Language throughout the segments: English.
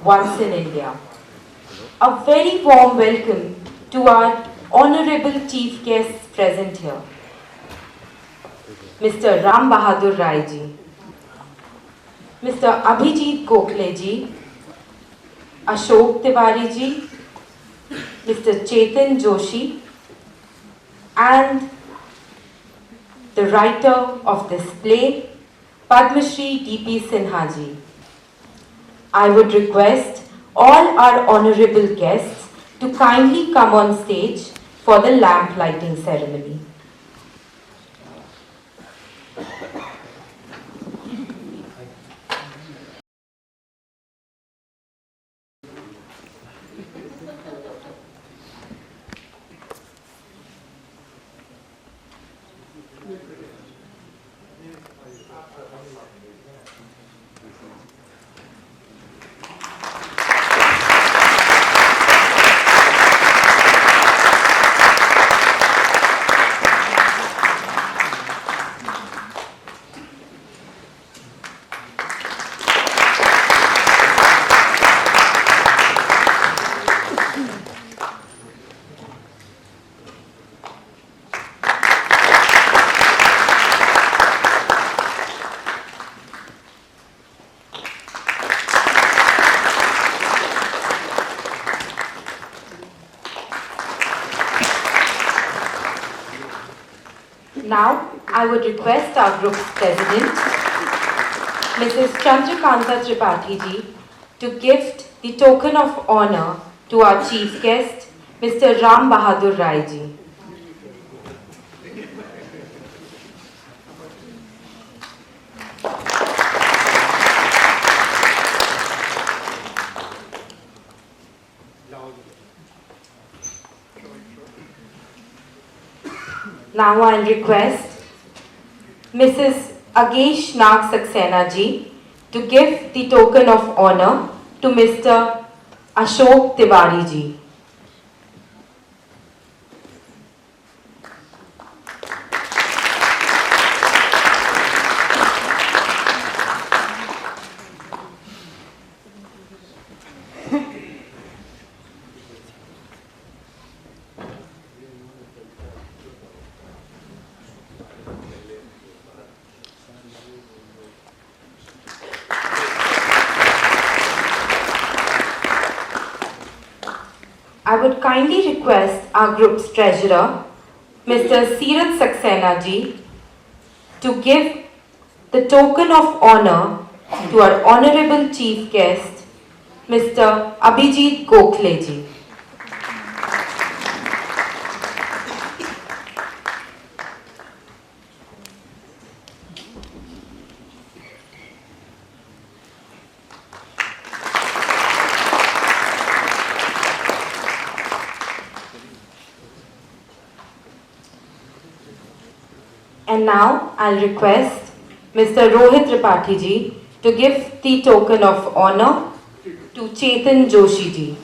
once in India. A very warm welcome to our honorable chief guests present here. Mr. Ram Bahadur Rai ji, Mr. Abhijit Gokhale ji, Ashok Tiwari ji, Mr. Chetan Joshi, and the writer of this play, Padmashree DP Sinha ji. I would request all our honorable guests to kindly come on stage for the lamp lighting ceremony. Now, I would request our group's president, Mrs. Chandrakanta Tripathi ji, to gift the token of honor to our chief guest, Mr. Ram Bahadur Rai ji. Now I'll request Mrs. Agesh Nag Saxena ji to give the token of honor to Mr. Ashok Tiwari ji. I would kindly request our group's treasurer, Mr. Sirat Saxena ji, to give the token of honor to our honorable chief guest, Mr. Abhijit Gokhale ji. And now I'll request Mr. Rohit Tripathi ji to give the token of honor to Chetan Joshi ji.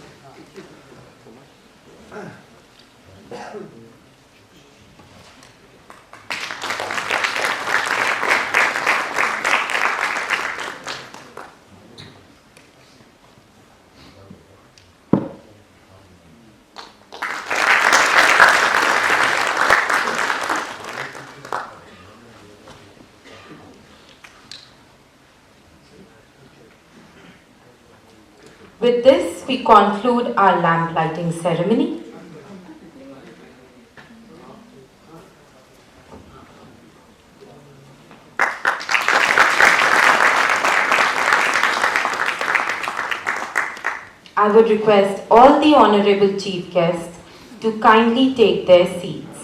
With this, we conclude our lamp lighting ceremony. I would request all the honorable chief guests to kindly take their seats.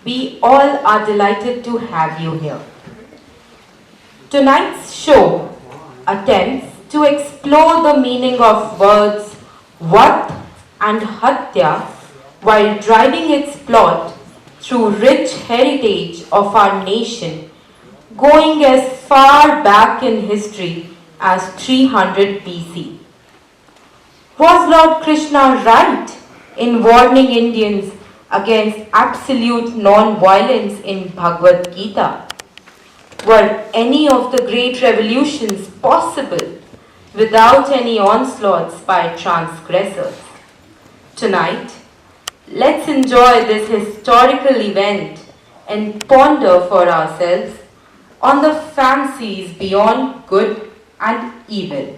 We all are delighted to have you here. Tonight's show attempts to explore the meaning of words Vat and Hatya while driving its plot through rich heritage of our nation, going as far back in history as 300 BC. Was Lord Krishna right in warning Indians against absolute non-violence in Bhagavad Gita? Were any of the great revolutions possible without any onslaughts by transgressors? Tonight, let's enjoy this historical event and ponder for ourselves on the fancies beyond good and evil.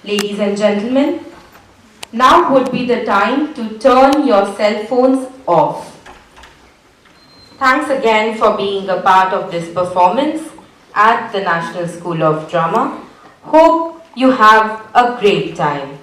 Ladies and gentlemen, now would be the time to turn your cell phones off. Thanks again for being a part of this performance at the National School of Drama. Hope you have a great time.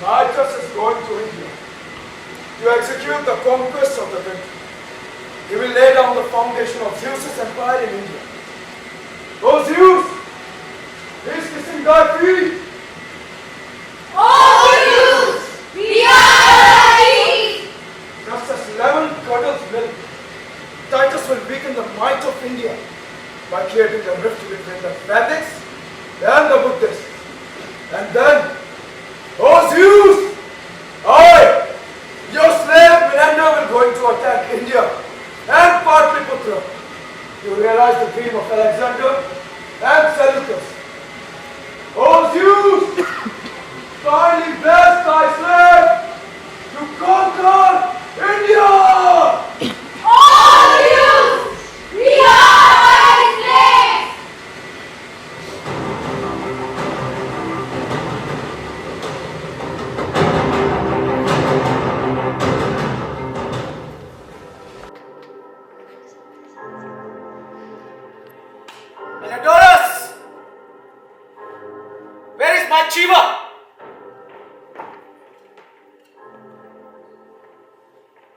Titus is going to India to execute the conquest of the country. He will lay down the foundation of Zeus's empire in India. Oh Zeus! He is kissing thy feet! Oh Zeus! We are ready! Just as lemon curdles milk, Titus will weaken the might of India by creating a rift between the Vedics and the Buddhists. And then, oh Zeus! I, your slave Menander, will going to attack India and Patliputra. You realize the dream of Alexander and Seleucus. Oh Zeus! Kindly bless thy slave to conquer India! Oh Zeus! We are thy slaves! Menedorus! Where is my Chiva?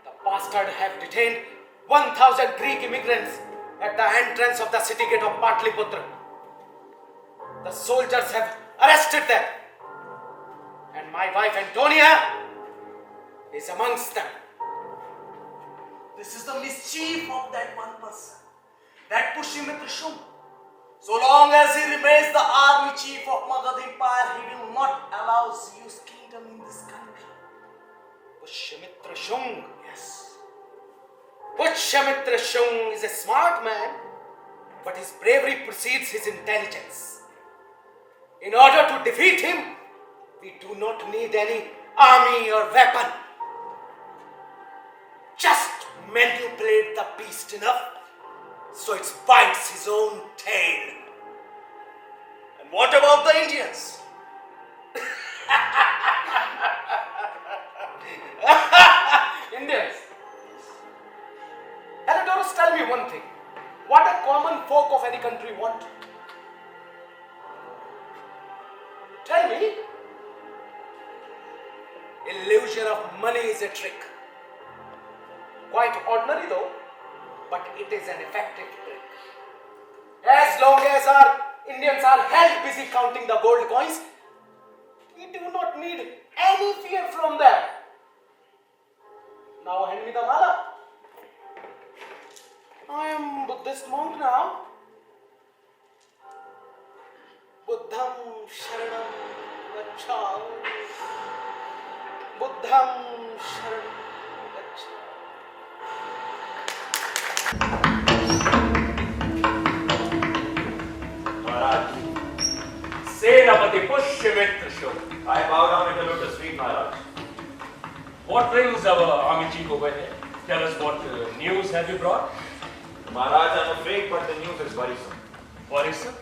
The bastard have detained 1,000 Greek immigrants at the entrance of the city gate of Patliputra. The soldiers have arrested them, and my wife Antonia is amongst them. This is the mischief of that one person, that Pushyamitra Shum. So long as he remains the army chief of Magad Empire, he will not allow Zeus' kingdom in this country. Pushyamitra Shung, yes. Pushyamitra Shung is a smart man, but his bravery precedes his intelligence. In order to defeat him, we do not need any army or weapon. Just manipulate the beast enough so it bites his own tail. And what about the Indians? Indians. Herodotus, tell me one thing. What a common folk of any country want? Tell me. Illusion of money is a trick. Quite ordinary though, but it is an effective trick. As long as our Indians are held busy counting the gold coins, we do not need any fear from them. Now hand me the mala. I am Buddhist monk now. Buddham Sharanam Gacchami. Buddham Sharanam Gacchami. Maharaj, Senapati Pushyamitra Shum. I bow down at the lotus feet, Maharaj. What brings our army chief over here? Tell us what news have you brought? Maharaj, I'm afraid, but the news is worrisome. Worrisome?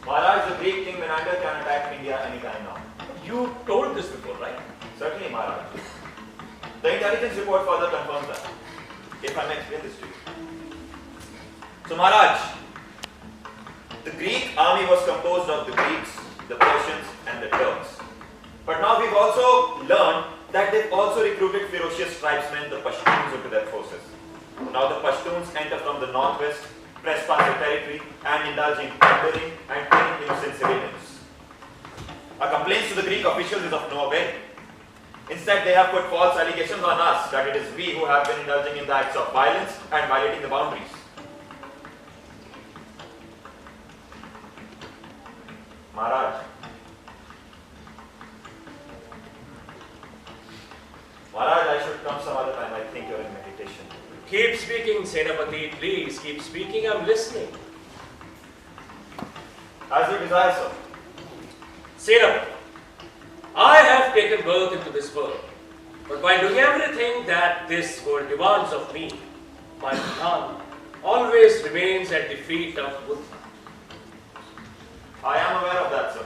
Maharaj, the Greek king Menander can attack India anytime now. You told this before, right? Certainly, Maharaj. The intelligence report further confirms that. If I may explain this to you. So, Maharaj, the Greek army was composed of the Greeks, the Persians, and the Turks. But now we've also learned that they've also recruited ferocious tribesmen, the Pashtuns, into their forces. Now the Pashtuns enter from the northwest, press past the territory, and indulge in plundering and killing innocent civilians. Our complaints to the Greek officials is of no avail. Instead, they have put false allegations on us that it is we who have been indulging in the acts of violence and violating the boundaries. Maharaj, I should come some other time. I think you're in meditation. Keep speaking, Senapati. Please, keep speaking. I'm listening. As you desire, sir. Senapati, I have taken birth into this world. But while doing everything that this world demands of me, my plan always remains at the feet of Buddha. I am aware of that, sir.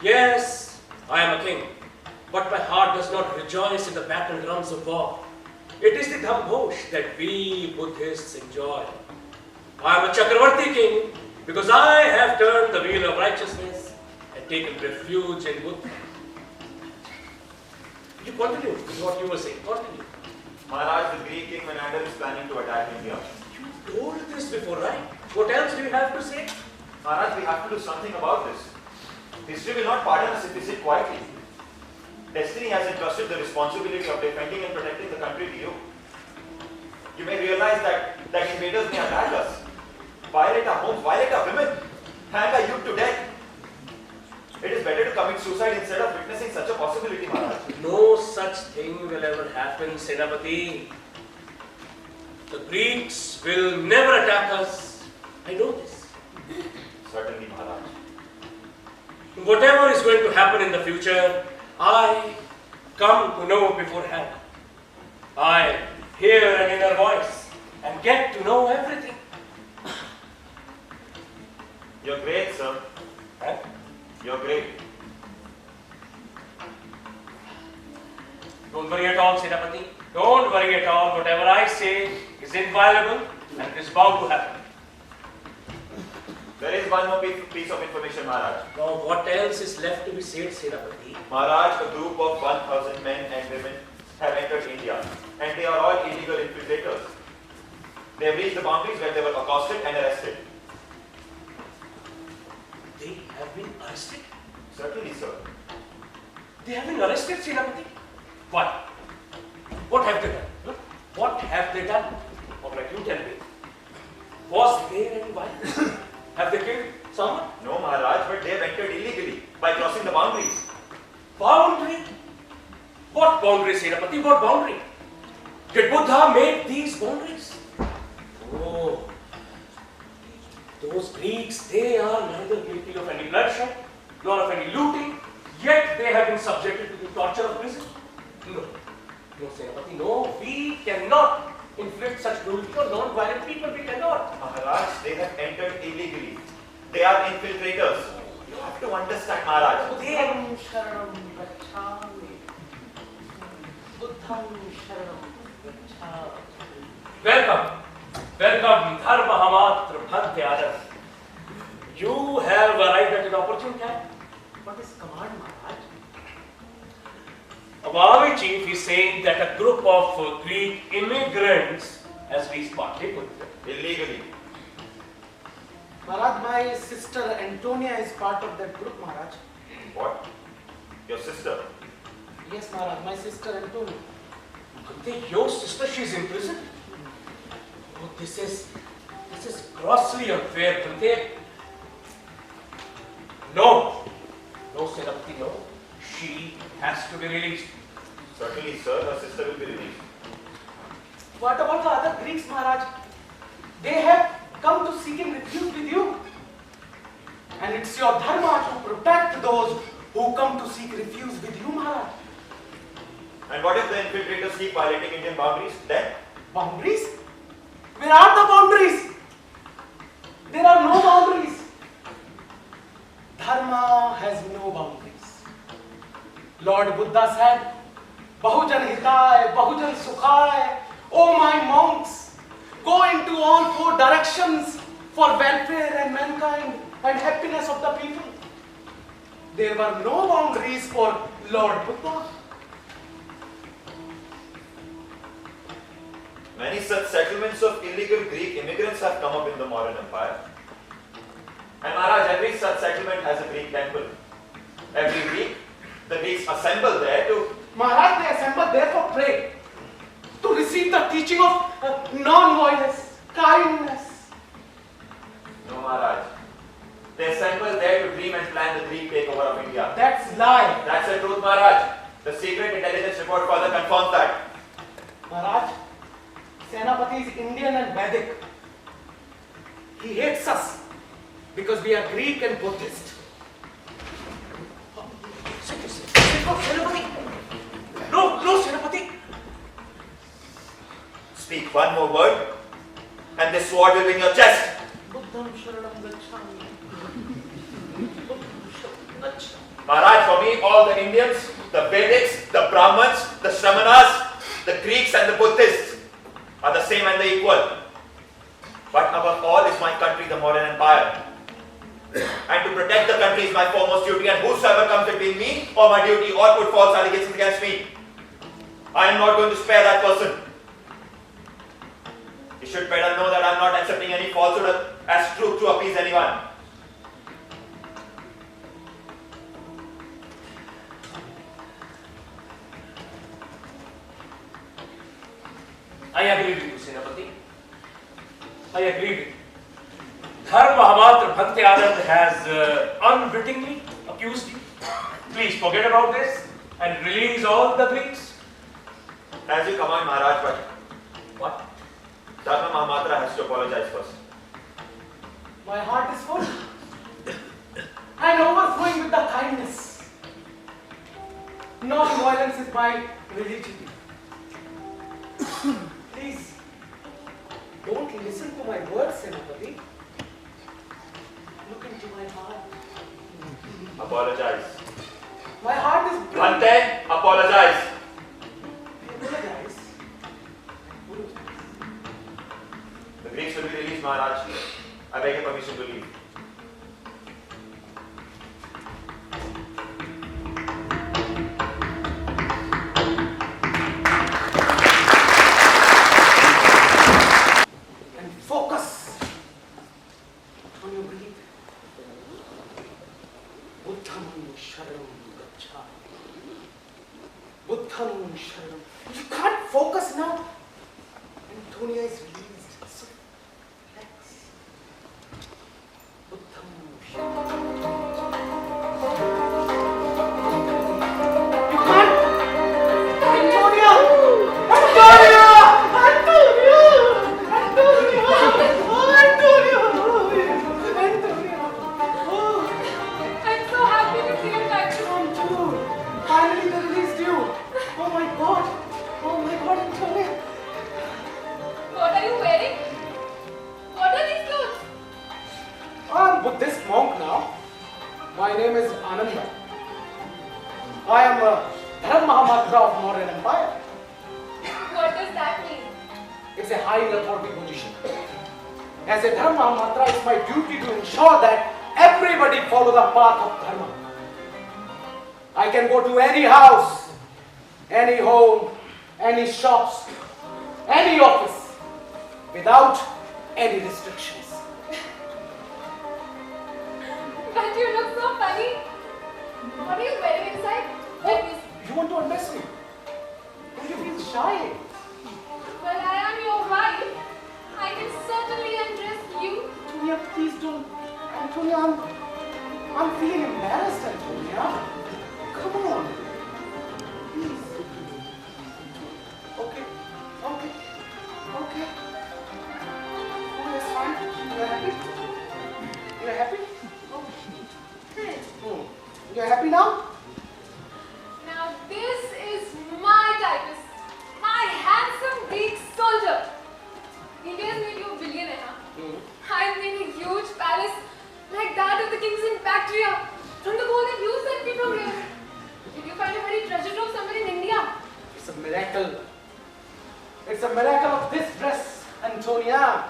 Yes, I am a king. But my heart does not rejoice in the battlegrounds of war. It is the dhamghosh that we Buddhists enjoy. I am a Chakravarti king because I have turned the wheel of righteousness and taken refuge in Buddha. You continue with what you were saying. Continue. Maharaj, the Greek king Menander is planning to attack India. You told this before, right? What else do you have to say? Maharaj, we have to do something about this. History will not pardon us if we sit quietly. Destiny has entrusted the responsibility of defending and protecting the country to you. You may realize that invaders may attack us, violate our homes, violate our women, hang our youth to death. It is better to commit suicide instead of witnessing such a possibility, Maharaj. No such thing will ever happen, Senapati. The Greeks will never attack us. I know this. Certainly, Maharaj. Whatever is going to happen in the future, I come to know beforehand. I hear an inner voice and get to know everything. You're great, sir. Huh? You're great. Don't worry at all, Senapati. Don't worry at all. Whatever I say is inviolable and it is bound to happen. There is one more piece of information, Maharaj. Now, what else is left to be said, Senapati? Maharaj, a group of 1,000 men and women have entered India, and they are all illegal infiltrators. They have reached the boundaries where they were accosted and arrested. They have been arrested? Certainly, sir. They have been arrested, Senapati? Why? What have they done? Huh? What have they done? All right, you tell me. Was there any violence? Have they killed someone? No, Maharaj, but they have entered illegally by crossing the boundaries. Boundary? What boundary, Senapati? What boundary? Did Buddha make these boundaries? Oh, those Greeks, they are neither guilty of any bloodshed, nor of any looting, yet they have been subjected to the torture of prison. No, no, Senapati, no, we cannot inflict such cruelty on non-violent people, we cannot. Maharaj, they have entered illegally. They are infiltrators. You have to understand, Maharaj. Buddham sharanam gacchami. Buddham sharanam gacchami. Welcome. Welcome, Dharma Hamatra Bhadyara. You have arrived at an opportune time. What is command, Maharaj? Our army chief is saying that a group of Greek immigrants has reached Patliputra. Illegally. Maharaj, my sister Antonia is part of that group, Maharaj. What? Your sister? Yes, Maharaj, my sister Antonia. Kante, your sister, she is in prison? Oh, this is grossly unfair, Kante. No, Senapati, no. She has to be released. Certainly, sir, her sister will be released. What about the other Greeks, Maharaj? They have come to seeking refuge with you. And it's your dharma to protect those who come to seek refuge with you, Maharaj. And what if the infiltrators keep violating Indian boundaries? Then? Boundaries? Where are the boundaries? There are no boundaries. Dharma has no boundaries. Lord Buddha said, Bahujan Hitaya, Bahujan Sukhaya. Oh my monks, go into all four directions for welfare and mankind and happiness of the people. There were no boundaries for Lord Buddha. Many such settlements of illegal Greek immigrants have come up in the modern empire. And Maharaj, every such settlement has a Greek temple. Every week, the Greeks assemble there to... Maharaj, they assemble there for pray, to receive the teaching of non-violence, kindness. No, Maharaj. They assemble there to dream and plan the Greek takeover of India. That's lie. That's the truth, Maharaj. The secret intelligence report further confirms that. Maharaj, Senapati is Indian and Vedic. He hates us because we are Greek and Buddhist. Senapati! No, Senapati! Speak one more word, and this sword will be in your chest. Buddham sharanam gacchami. Maharaj, for me, all the Indians, the Vedics, the Brahmins, the Shramanas, the Greeks and the Buddhists are the same and the equal. But above all is my country, the modern empire. And to protect the country is my foremost duty, and whosoever comes between me or my duty or put false allegations against me I am not going to spare that person. You should better know that I am not accepting any falsehood as truth to appease anyone. I agree with you, Senapati. I agree with you. Dharma Bhante Anand has unwittingly accused you. Please forget about this and release all the Greeks. As you command, Maharaj, but What? Dharma Mahamatra has to apologize first. My heart is full and overflowing with the kindness. Non-violence is my religion. Please, don't listen to my words, Senapati. Look into my heart. Apologize. My heart is broken. Bhante, apologize. Apologize. The Greeks will be released, Maharaj. I beg your permission to leave. And focus on your breathing. Buddham Sharanam Gacchami. Buddham Sharanam. You can't focus now. Antonia is released. So relax. Buddham Sharanam. You can't. Antonia! Antonia! Antonia! Antonia! Antonia! Oh. I'm so happy to see you back. Come too. Finally they released you. Oh my God. Oh my God, Antonia. What are you wearing? What are these clothes? I'm Buddhist monk now. My name is Ananda. I am a Dharma Mahamatra of Mauryan Empire. What does that mean? It's a high authority position. As a Dharma Mahamatra, it's my duty to ensure that everybody follow the path of Dharma. I can go to any house, any home, any shops, any office without any restrictions. But you look so funny. What are you wearing inside? Let me see. You want to undress me? Don't you feel shy? Well, I am your wife. I can certainly undress you. Antonia, please don't. Antonia, I'm feeling embarrassed, Antonia. Come on. Please. Okay. Okay. Okay. Oh, that's fine. You're happy? You're happy? Oh. You're happy now? Now this is my typist, my handsome Greek soldier. India's made you a billionaire, huh? I've made a huge palace like that of the kings in Bactria. From the gold that you sent me from here. Did you find a very treasure trove somewhere in India? It's a miracle. It's a miracle of this dress, Antonia.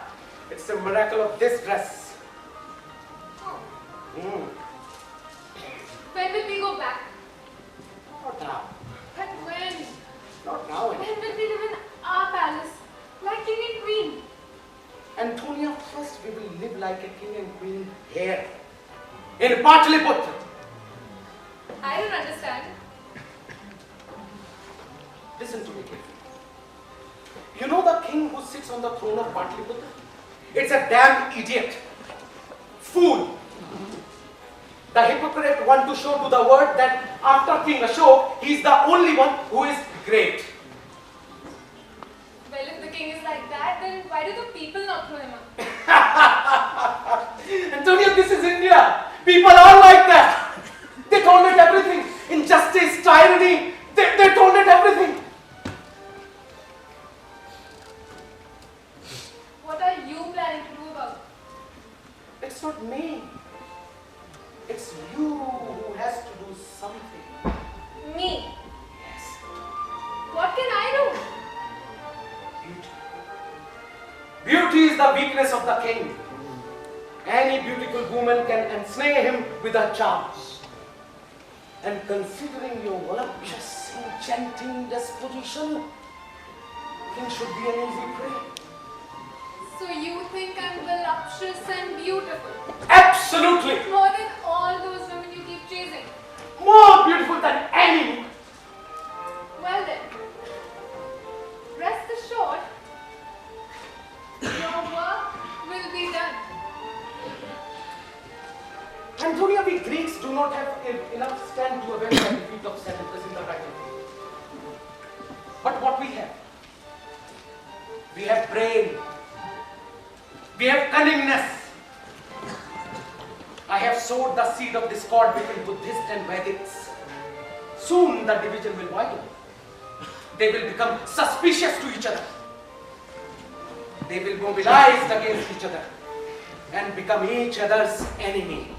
It's a miracle of this dress. Oh. Mm. When will we go back? Not now. But when? Not now. When will we live in our palace? Like king and queen? Antonia, first we will live like a king and queen here. In Pataliputra. I don't understand. Listen to me carefully. You know the king who sits on the throne of Pataliputra? It's a damn idiot. Fool. The hypocrite want to show to the world that after King Ashok, he is the only one who is great. Well, if the king is like that, then why do the people not throw him out? Antonia, this is India. People are like that. They tolerate everything. Injustice, tyranny, they tolerate everything. What are you planning to do about it? It's not me. It's you who has to do something. Me? Yes. What can I do? Beauty. Beauty is the weakness of the king. Any beautiful woman can ensnare him with her charms. And considering your voluptuous, enchanting disposition, things should be an easy prey. So you think I'm voluptuous and beautiful? Absolutely! More than all those women you keep chasing? More beautiful than any. Well then, rest assured, your work will be done. Antonia, we Greeks do not have enough stand to avenge the defeat of Xanthus in the battle. But what we have brain, we have cunningness. I have sowed the seed of discord between Buddhists and Vedics. Soon the division will widen. They will become suspicious to each other. They will mobilize against each other and become each other's enemy.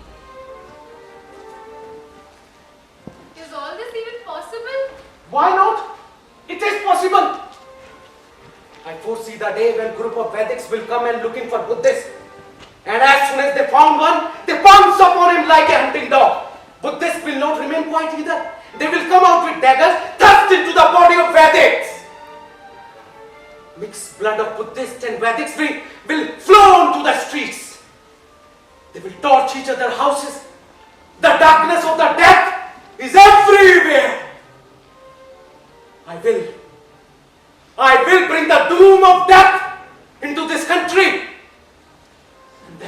Is all this even possible? Why not? It is possible. I foresee the day when group of Vedics will come and looking for Buddhists. And as soon as they found one, they pounce upon him like a hunting dog. Buddhists will not remain quiet either. They will come out with daggers, thrust into the body of Vedics. Mixed blood of Buddhists and Vedics will flow onto the streets. They will torch each other's houses. The darkness of the death is everywhere. I will bring the doom of death into this country. And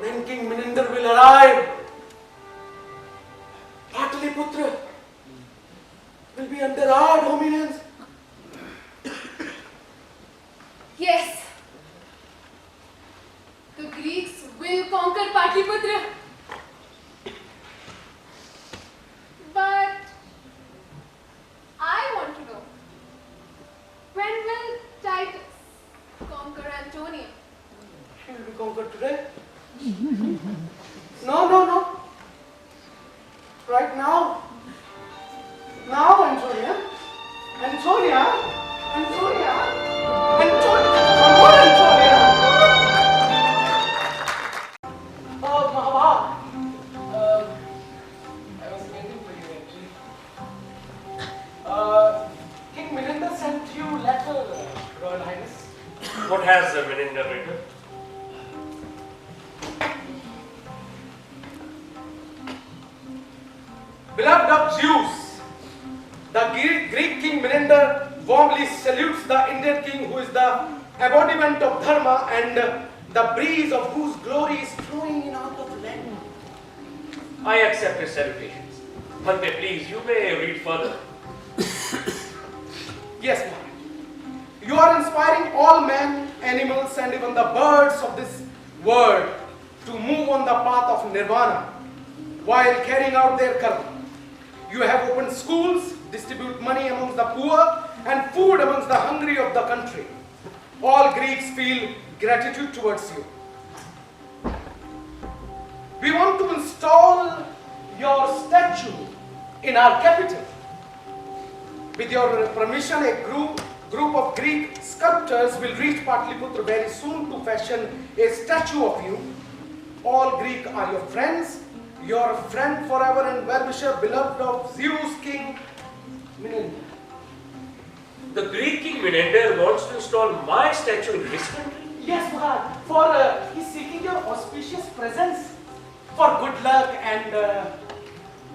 then King Mininder will arrive. Pataliputra will be under our dominance. Yes. The Greeks will conquer Patliputra. But I want to know, when will Titus conquer Antonia? She will be conquered today. No. Right now. Now, Antonia. Come on, Antonia. Oh, Mahava. I was waiting for you actually. King Mininder sent you letter, Royal Highness. What has Mininder written? Beloved of Zeus, the Greek king Mininder warmly salutes the Indian king who is the embodiment of Dharma and the breeze of whose glory is flowing in out of land. I accept his salutations. Bhante, please, you may read further. Yes, Maharaj. You are inspiring all men, animals and even the birds of this world to move on the path of nirvana while carrying out their karma. You have opened schools, distribute money amongst the poor and food amongst the hungry of the country. All Greeks feel gratitude towards you. We want to install your statue in our capital. With your permission, a group of Greek sculptors will reach Patliputra very soon to fashion a statue of you. All Greek are your friends, your friend forever and well-wisher, beloved of Zeus King Mininder. The Greek king Mininder wants to install my statue in his country? Yes, Maharaj, for he's seeking your auspicious presence for good luck and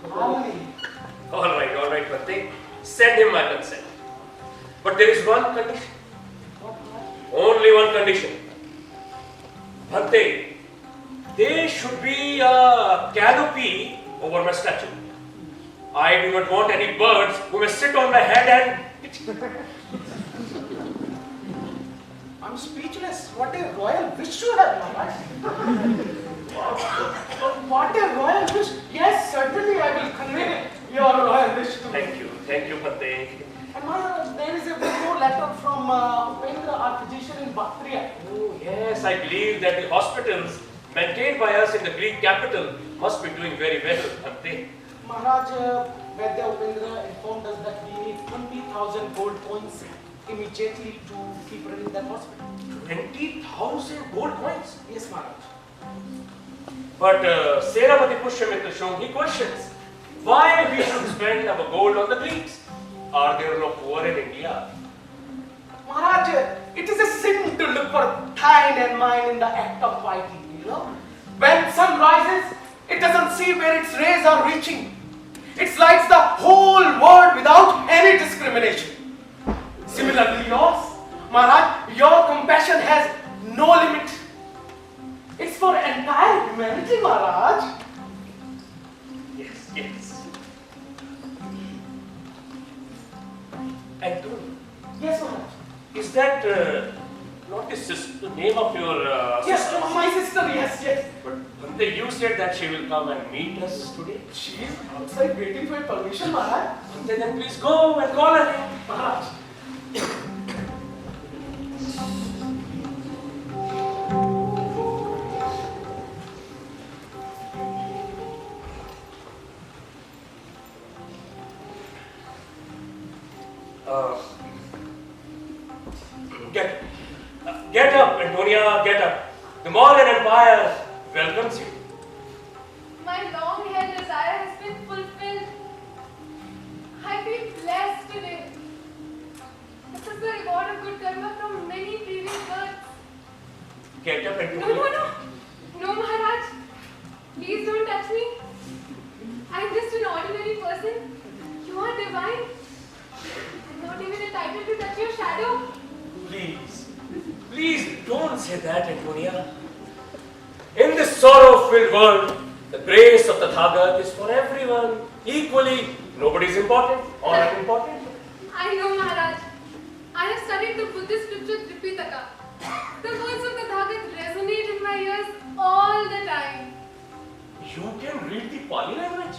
harmony. All right, Bhante. Send him my consent. But there is one condition. Only one condition. Bhante, there should be a canopy over my statue. I do not want any birds who may sit on my head and... I'm speechless. What a royal wish you have, Maharaj. What a royal wish. Yes, certainly I will convey your royal wish to me. Thank you, Bhante. And Maharaj, there is a more letter from Upendra, our physician in Bactria. Oh, yes, I believe that the hospitals maintained by us in the Greek capital must be doing very well, Bhante. Maharaj, Vaidya Upendra informed us that we need 20,000 gold coins immediately to keep running that hospital. 20,000 gold coins? Yes, Maharaj. But Senapati Pushyamitra Shoghi questions why we should spend our gold on the Greeks. Are there no poor in India? Maharaj, it is a sin to look for thine and mine in the act of fighting, you know. When sun rises, it doesn't see where its rays are reaching. It lights the whole world without any discrimination. Similarly, yours, Maharaj, your compassion has no limit. It's for entire humanity, Maharaj. Yes, yes. And Yes, Maharaj. is that not the name of your Yes, sister? my sister, yes, yes. But Bhante, you said that she will come and meet us today. She is outside waiting for your permission, Maharaj. Bhante, then please go and call her. Maharaj. Get up, Antonia, get up. The Mauryan Empire welcomes you. My long-held desire has been fulfilled. I feel blessed today. This is the reward of good karma from many previous births. Get up, Antonia. No, Maharaj. Please don't touch me. I'm just an ordinary person. You are divine. I'm not even entitled to touch your shadow. Please don't say that, Antonia. In this sorrow-filled world, the grace of the Thagat is for everyone equally. Nobody is important or unimportant. I know, Maharaj. I have studied the Buddhist scripture Tripathi. The words of the Thagat resonate in my ears all the time. You can read the Pali language?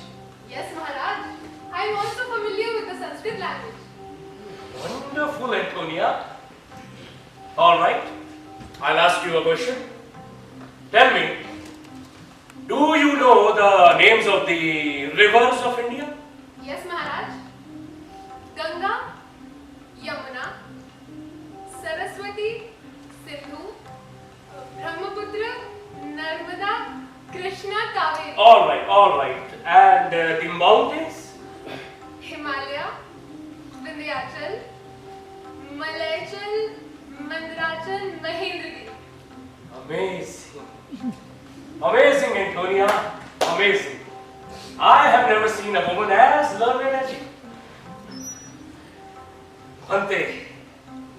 Yes, Maharaj. I am also familiar with the Sanskrit language. Wonderful, Antonia. All right, I'll ask you a question. Tell me, do you know the names of the rivers of India? Yes, Maharaj. Ganga, Yamuna, Saraswati, Sindhu, Brahmaputra, Narmada, Krishna, Kaveri. All right. And the mountains? Himalaya, Vindhyachal, Malayachal, Mandarachal, Mahendragiri. Amazing, Antonia. Amazing. I have never seen a woman as learned as you. Bhante,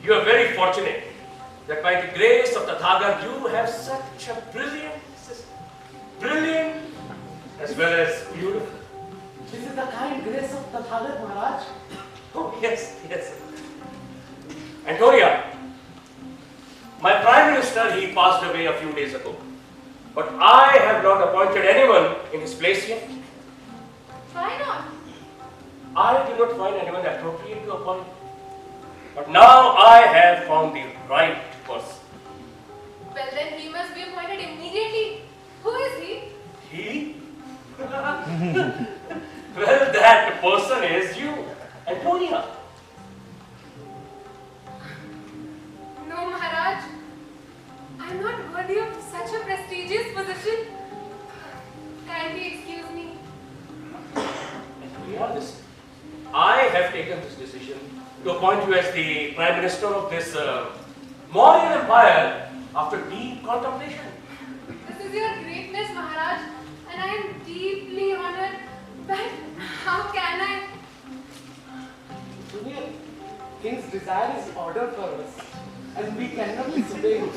you are very fortunate that by the grace of the Thagat you have such a brilliant sister. Brilliant as well as beautiful. This is the kind grace of the Thagat, Maharaj. Oh, yes. Antonia, my Prime Minister, he passed away a few days ago. But I have not appointed anyone in his place yet. Why not? I did not find anyone appropriate to appoint. But now I have found the right person. Well, then he must be appointed immediately. Who is he? He? Well, that person is you, Antonia. No, Maharaj. I'm not worthy of such a prestigious position. Kindly excuse me. Antonia, listen. I have taken this decision to appoint you as the Prime Minister of this Mauryan Empire after deep contemplation. This is your greatness, Maharaj, and I am deeply honored. But how can I? Junior, King's desire is order for us, and we cannot disobey him.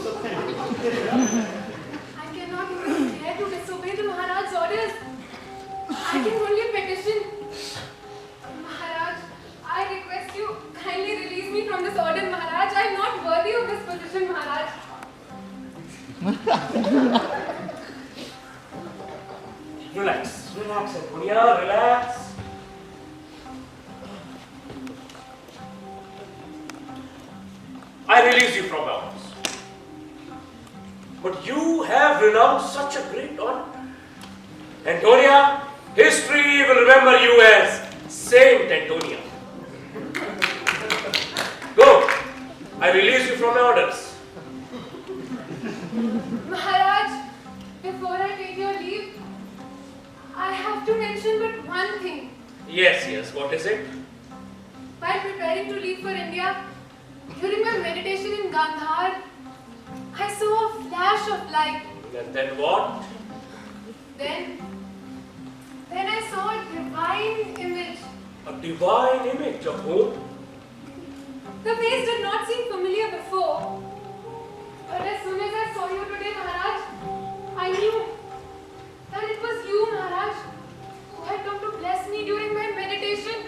I cannot even dare to disobey the Maharaj's orders. I can only petition. Maharaj, I request you kindly release me from this order, Maharaj. I am not worthy of this position, Maharaj. Relax, Antonia, relax. I release you from my office. But you have renounced such a great honor. Antonia, history will remember you as Saint Antonia. Go. I release you from my orders. Maharaj, before I take your I have to mention but one thing. Yes, what is it? While preparing to leave for India, during my meditation in Gandhar, I saw a flash of light. And then what? Then I saw a divine image. A divine image of whom? The face did not seem familiar before. But as soon as I saw you today, Maharaj, I knew that it was you, Maharaj, who had come to bless me during my meditation.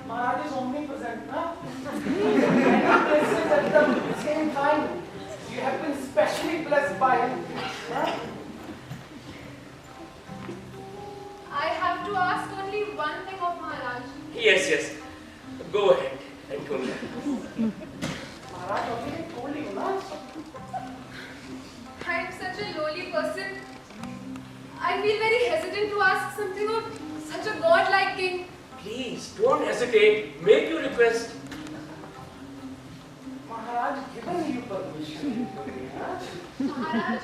Maharaj is omnipresent, na? Many places at the same time. You have been specially blessed by him. Huh? I have to ask only one thing of Maharaj. Yes. Go ahead, Antonia. Maharaj already told you, na? I am such a lowly person. I feel very hesitant to ask something of such a godlike king. Please, don't hesitate. Make your request. Maharaj given you permission. Huh? Maharaj,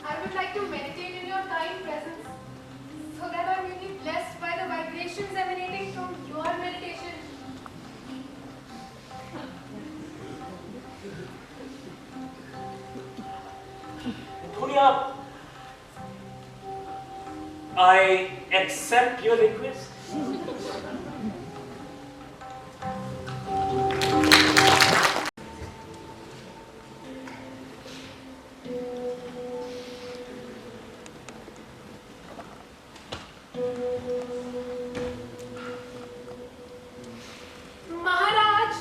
I would like to meditate in your kind presence so that I may be blessed by the vibrations emanating from your meditation. Antonia, I accept your request. Maharaj,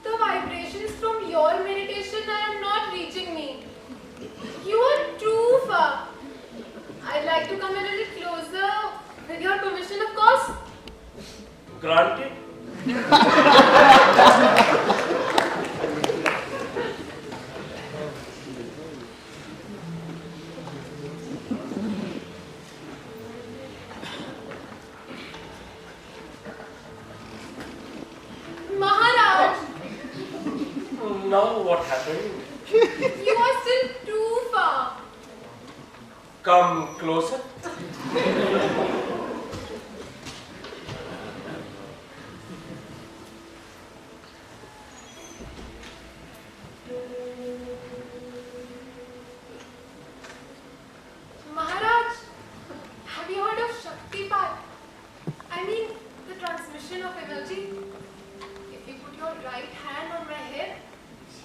the vibrations from your meditation are not reaching me. You are too far. I'd like to come a little closer, with your permission, of course. Granted. Maharaj, Now what happened? you are still too far. Come closer. Maharaj, have you heard of Shaktipat? I mean, the transmission of energy. If you put your right hand on my head,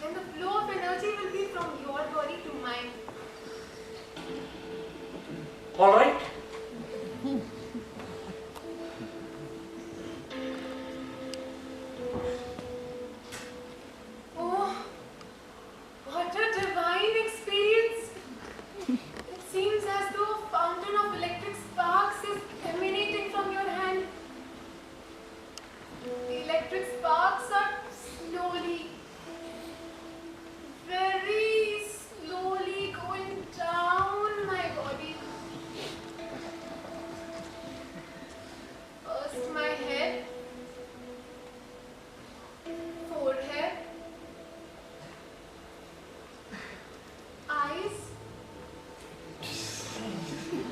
then the flow of energy will be from your body to mine. All right. Oh, what a divine experience! It seems as though a fountain of electric sparks is emanating from your hand. The electric sparks are slowly, very slowly going down my body. First my head, forehead, eyes,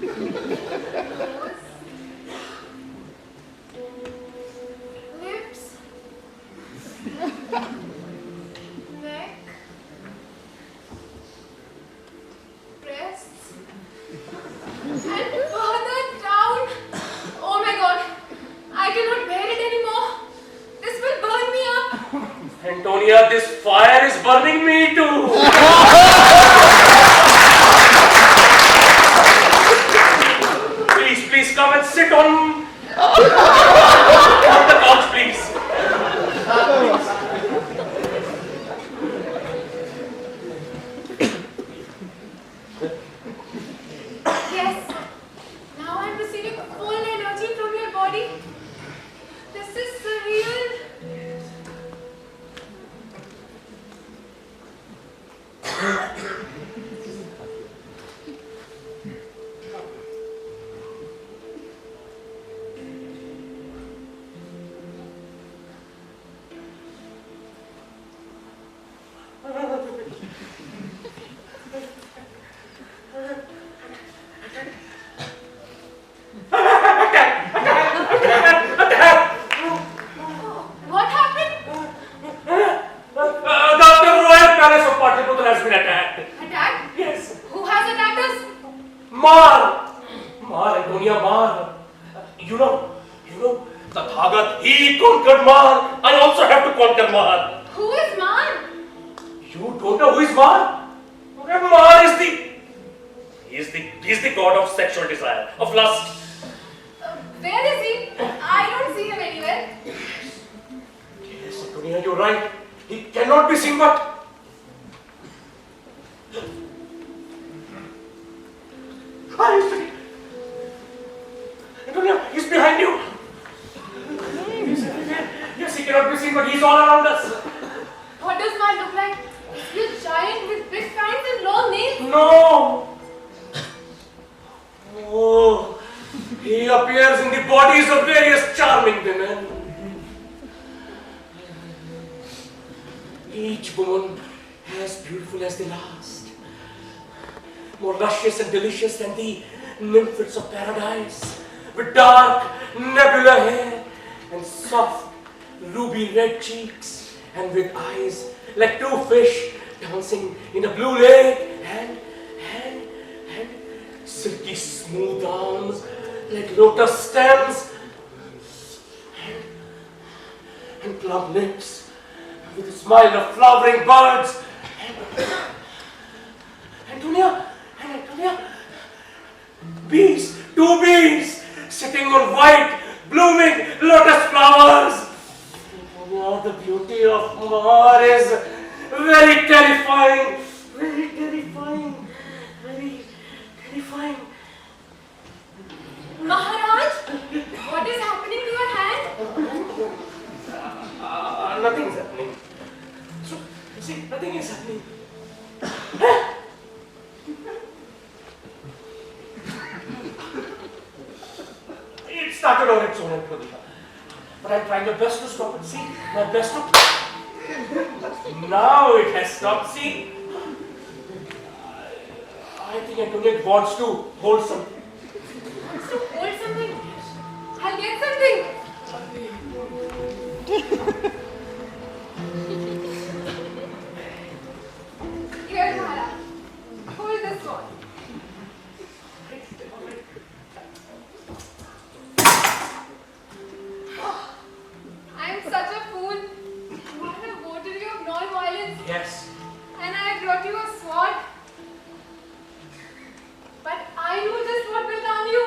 nose, lips, neck, breasts, and further down. Oh my God, I cannot bear it anymore. This will burn me up. Antonia, this fire is burning me too. Please come and sit on the couch, please. Yes, now I'm receiving full energy from your body. This is surreal. Mar. You know, the Thagat, he conquered Mar. I also have to conquer Mar. Who is Man? You don't know who is Mar? Mar is he's the god of sexual desire, of lust. Where is he? I don't see him anywhere. Yes, Antonia, you're right. He cannot be seen, but Antonia, he's behind you. Yes, he cannot be seen, but he's all around us. What does Man look like? Is he a giant with big fangs and long nails? No. Oh, he appears in the bodies of various charming women. Each woman as beautiful as the last, more luscious and delicious than the nymphs of paradise, with dark, nebular hair and soft, ruby red cheeks, and with eyes like two fish dancing in a blue lake, and silky smooth arms like lotus stems, and plump lips with a smile of flowering birds. Antonia, bees, two bees sitting on white, blooming lotus flowers. Antonia, the beauty of Mar is very terrifying, very terrifying, very terrifying. Maharaj, what is happening to your hand? Nothing is happening. So, see, nothing is happening. It started on its own, Pradipha. But I'm trying my best to stop it. See, my best to. Now it has stopped. See, I think Antonia wants to hold something. Wants to hold something? I'll get something. Here, Maharaj. Hold this one. Oh, I am such a fool. What a votary of non-violence. Yes. And I brought you a sword. But I know just what will harm you.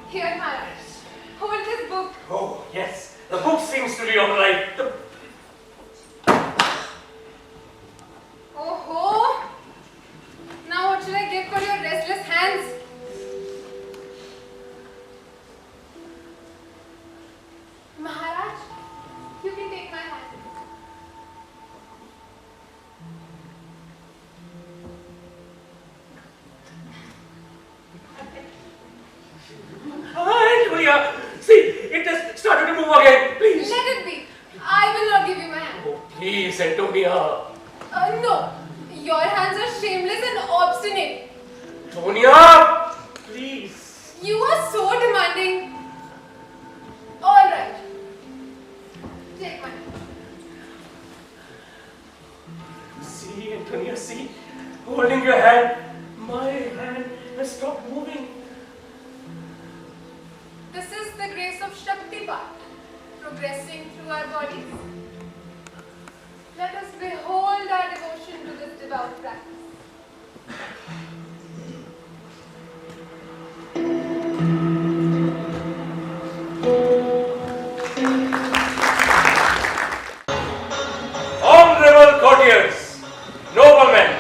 Here, Maharaj. Hold this book. Oh, yes. The book seems to be all right. Oh, now what should I get for your restless hands? Maharaj, you can take my hand. Antonia, see, it has started to move again. Please. Let it be. I will not give you my hand. Oh, please, Antonia. No, your hands are shameless and obstinate. Antonia, please. You are so demanding. All right. Take my hand. See, Antonia, see, holding your hand, my hand has stopped moving. This is the grace of Shakti part, progressing through our bodies. Let us behold our devotion to this devout practice. Honorable courtiers, noblemen,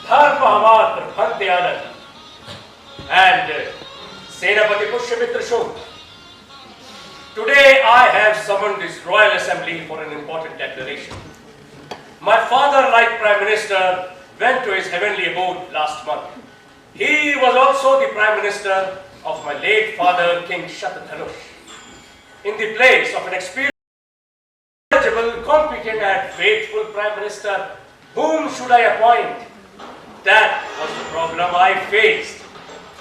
Dharma Bhante Anand, and Senapati Pushyamitra Shok. Today I have summoned this royal assembly for an important declaration. My father, like Prime Minister, went to his heavenly abode last month. He was also the Prime Minister of my late father, King Shatadhanush. In the place of an experienced, competent and faithful Prime Minister, whom should I appoint? That was the problem I faced.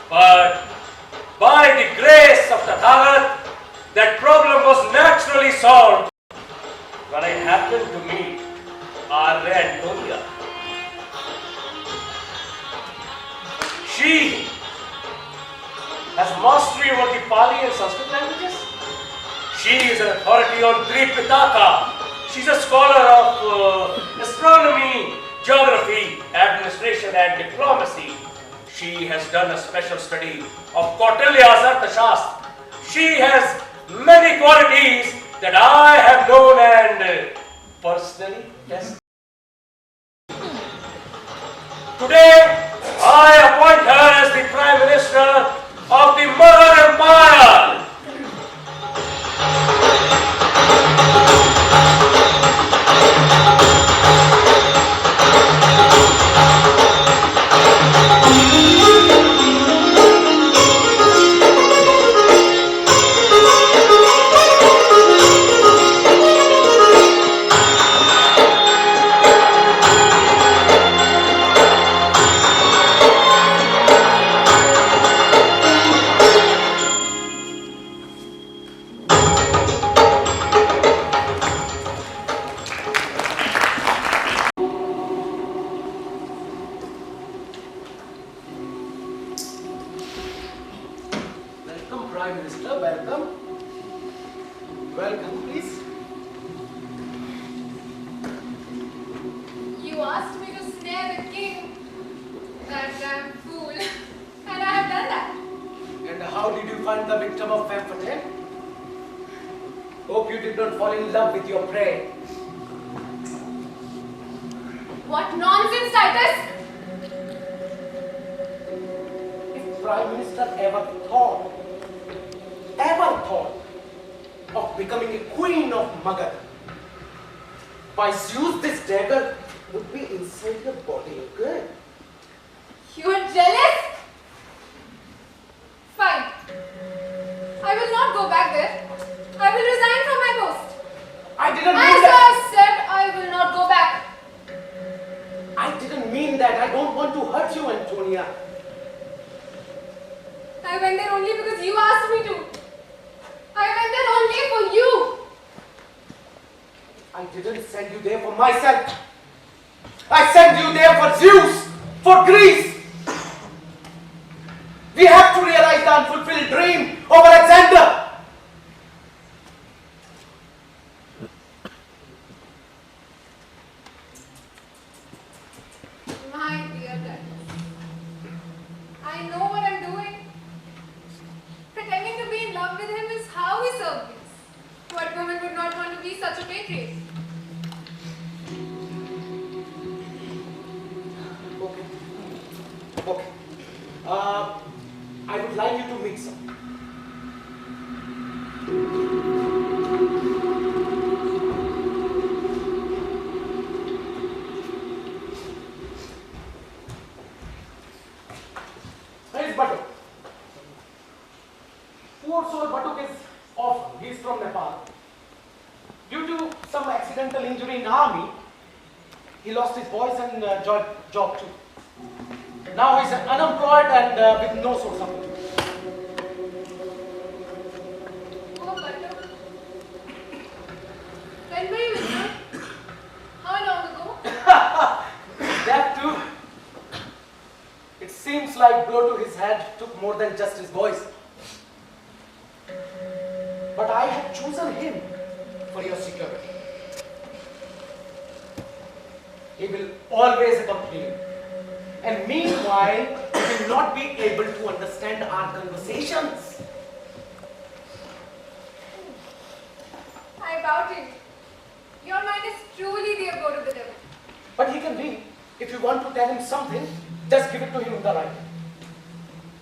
But by the grace of the Thagat, that problem was naturally solved. when I happened to meet Arya Antonia. She has mastery over the Pali and Sanskrit languages. She is an authority on Tripathi. She's a scholar of astronomy, geography, administration and diplomacy. She has done a special study of Kautilya's Arthashastra. She has many qualities that I have known and personally tested. Today, I appoint her as the Prime Minister of the Mother Empire. Welcome, Prime Minister. Welcome. Welcome, please. You asked me to snare the king. That damn fool. And I have done that. And how did you find the victim of femme fatale? Hope you did not fall in love with your prey. What nonsense, Titus! If Prime Minister ever thought of becoming a queen of Magad, by Zeus, this dagger would be inside the body of girl. You are jealous? Fine. I will not go back there. I will resign from my post. I didn't As mean that. I said, I will not go back. I didn't mean that. I don't want to hurt you, Antonia. I went there only because you asked me to. I went there only for you. I didn't send you there for myself. I sent you there for Zeus, for Greece. We have to realize the unfulfilled dream of Alexander. My dear Titus, I know what I'm doing. Pretending to be in love with him is how we serve peace. What woman would not want to be such a patriot? Okay. I would like you to meet some. Where is Batuk? Poor soul Batuk is off. He is from Nepal. Due to some accidental injury in army, he lost his voice and job too. Now he's unemployed and with no source of income. Oh, Butter. When were you injured? How long ago? That too. It seems like blow to his head took more than just his voice. But I have chosen him for your security. He will always accompany you. And meanwhile, you will not be able to understand our conversations. I doubt it. Your mind is truly the abode of the devil. But he can read. If you want to tell him something, just give it to him in the writing.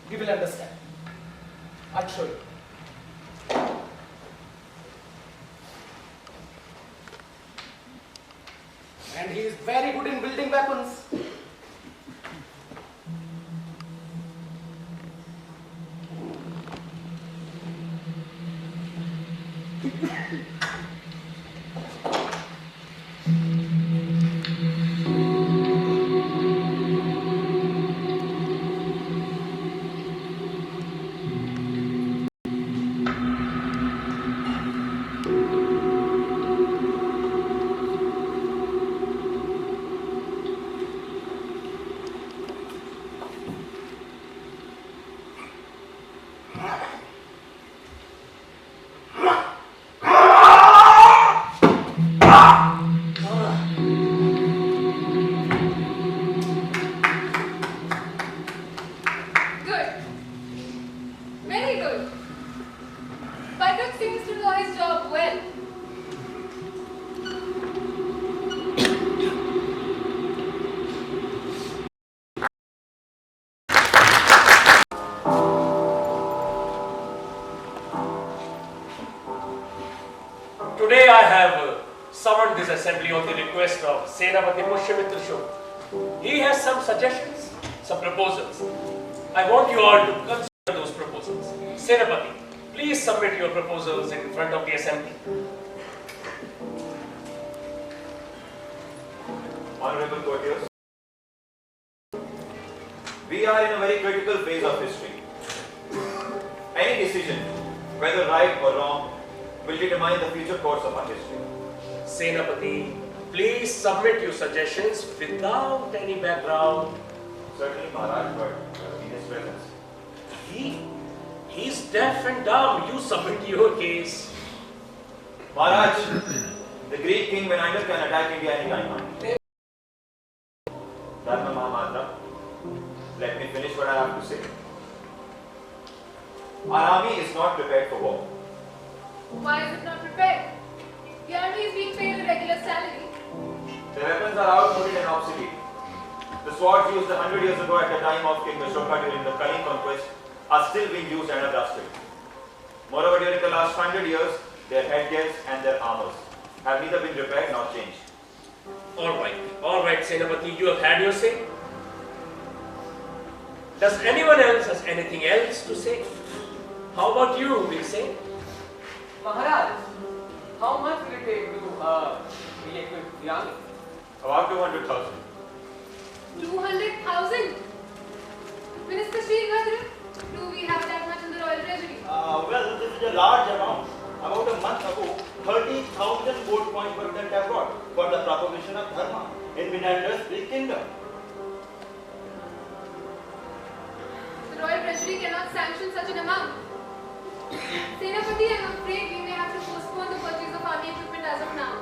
He will understand. I'll show you. And he is very good in building weapons. this assembly on the request of Senapati Pushyamitra Shok. He has some suggestions, some proposals. I want you all to consider those proposals. Senapati, please submit your proposals in front of the assembly. Honorable courtiers, we are in a very critical phase of history. Any decision, whether right or wrong, will determine the future course of our history. Senapati, please submit your suggestions without any background. Certainly, Maharaj, but in his presence. He's deaf and dumb. You submit your case. Maharaj, the Greek king Menander can attack India anytime now. Dharma Mahamatra, let me finish what I have to say. Our army is not prepared for war. Why is it not prepared? The army is being paid a regular salary. The weapons are outmoded and obsolete. The swords used 100 years ago at the time of King Ashoka during the Kalinga conquest are still being used and are rusted. Moreover, during the last 100 years, their headgears and their armors have neither been repaired nor changed. All right, Senapati, you have had your say. Does anyone else has anything else to say? How about you, will say? Maharaj, how much will it take to re-equip the army? About 200,000. 200,000? Minister Srivadra, do we have that much in the royal treasury? Well, this is a large amount. About a month ago, 30,000 gold coins were sent abroad for the propagation of Dharma in Menander's Greek kingdom. The royal treasury cannot sanction such an amount. Senapati, I am afraid we may have to postpone the purchase of army equipment as of now.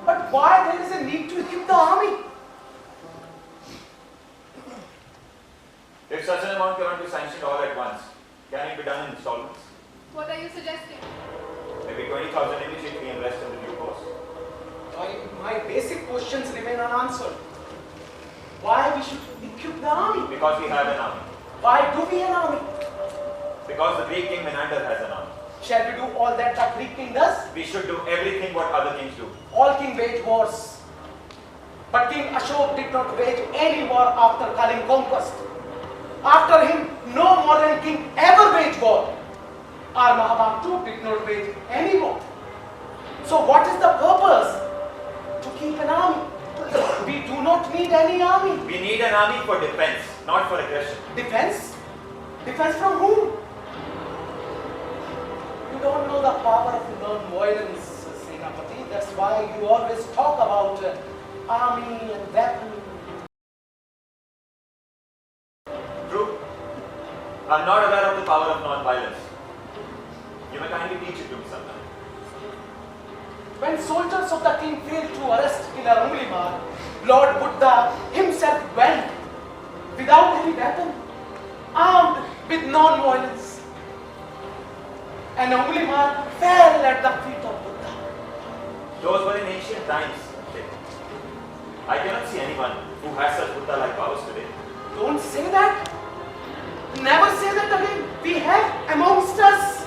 But why there is a need to equip the army? If such an amount cannot be sanctioned all at once, can it be done in installments? What are you suggesting? Maybe 20,000 immediately and rest in the due course. My basic questions remain unanswered. Why we should equip the army? Because we have an army. Why do we have an army? Because the Greek king Menander has an army. Shall we do all that the Greek king does? We should do everything what other kings do. All kings wage wars. But King Ashok did not wage any war after Kalinga conquest. After him, no modern king ever waged war. Our Mahabharata too did not wage any war. So what is the purpose? To keep an army. We do not need any army. We need an army for defense, not for aggression. Defense? Defense from whom? You don't know the power of non-violence, Senapati. That's why you always talk about army and weapon. True. I'm not aware of the power of non-violence. You may kindly teach it to me sometime. When soldiers of the king failed to arrest Killer Angulimala, Lord Buddha himself went without any weapon, armed with non-violence. And Angulimala fell at the feet of Buddha. Those were in ancient times. I cannot see anyone who has such Buddha-like powers today. Don't say that. Never say that again. We have amongst us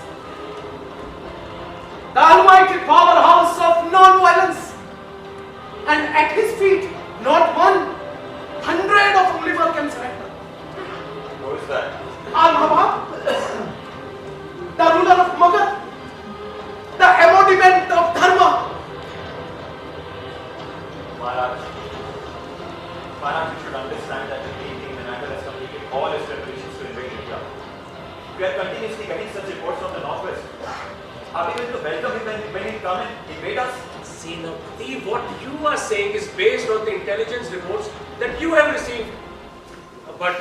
the almighty powerhouse of non-violence. And at his feet, not 100 of Angulimala can surrender. Who is that? Al-Mahabab, the ruler of Magad, the embodiment of Dharma. Maharaj, you should understand that the Greek king Menander has completed all his preparations to invade India. We are continuously getting such reports from the northwest. Are we going to welcome him when he come and invade us? Senapati, what you are saying is based on the intelligence reports that you have received. But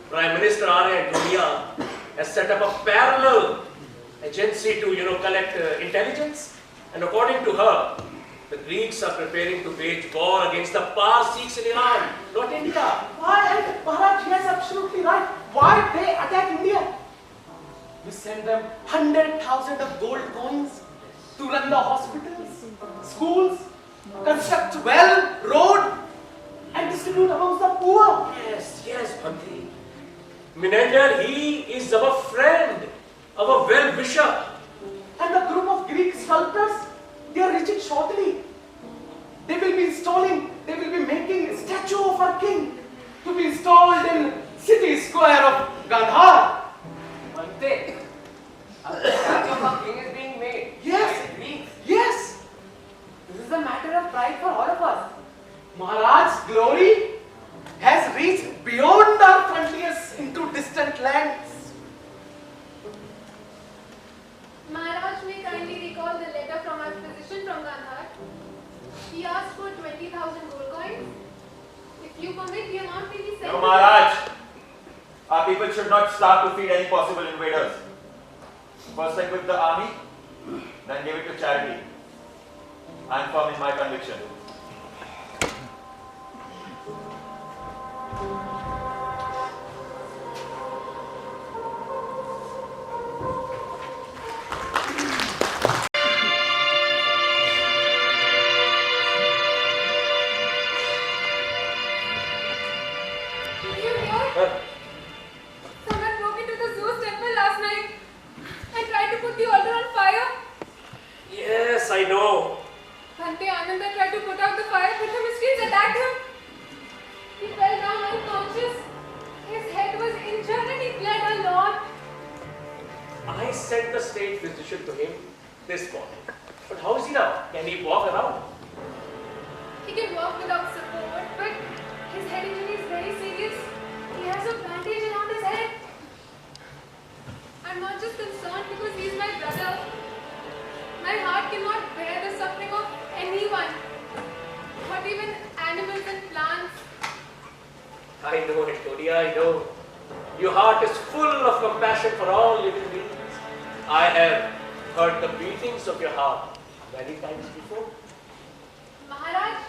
Prime Minister Arya Antonia has set up a parallel agency to, collect intelligence. And according to her, the Greeks are preparing to wage war against the Parsiks in Iran, not India. Why? And Maharaj, he is absolutely right. Why they attack India? We send them 100,000 of gold coins to run the hospitals, schools, construct well, road, and distribute amongst the poor. Yes, Bhante. Menander, he is our friend, our well-wisher. And the group of Greek sculptors, they are reaching shortly. they will be making a statue of our king to be installed in city square of Gandhar. Bante, a statue of our king is being made. Yes. By the Greeks. Yes. This is a matter of pride for all of us. Maharaj's glory has reached beyond our frontiers into distant lands. Maharaj may kindly recall the letter from our physician from Gandhar. He asked for 20,000 gold coins. If you permit, the amount may be sent. No, Maharaj. Our people should not starve to feed any possible invaders. First equip the army, then give it to charity. I am firm in my conviction. Did you hear? Someone broke into the Zeus temple last night and tried to put the altar on fire. Yes, I know. Bhante Ananda tried to put out the fire, but the miscreants attacked him. He fell down unconscious. His head was injured and he bled a lot. I sent the state physician to him this morning. But how is he now? Can he walk around? He can walk without support, but his head injury is very serious. He has a bandage around his head. I'm not just concerned because he's my brother. My heart cannot bear the suffering of anyone, not even animals and plants. I know, Victoria, I know. Your heart is full of compassion for all living beings. I have heard the beatings of your heart many times before. Maharaj,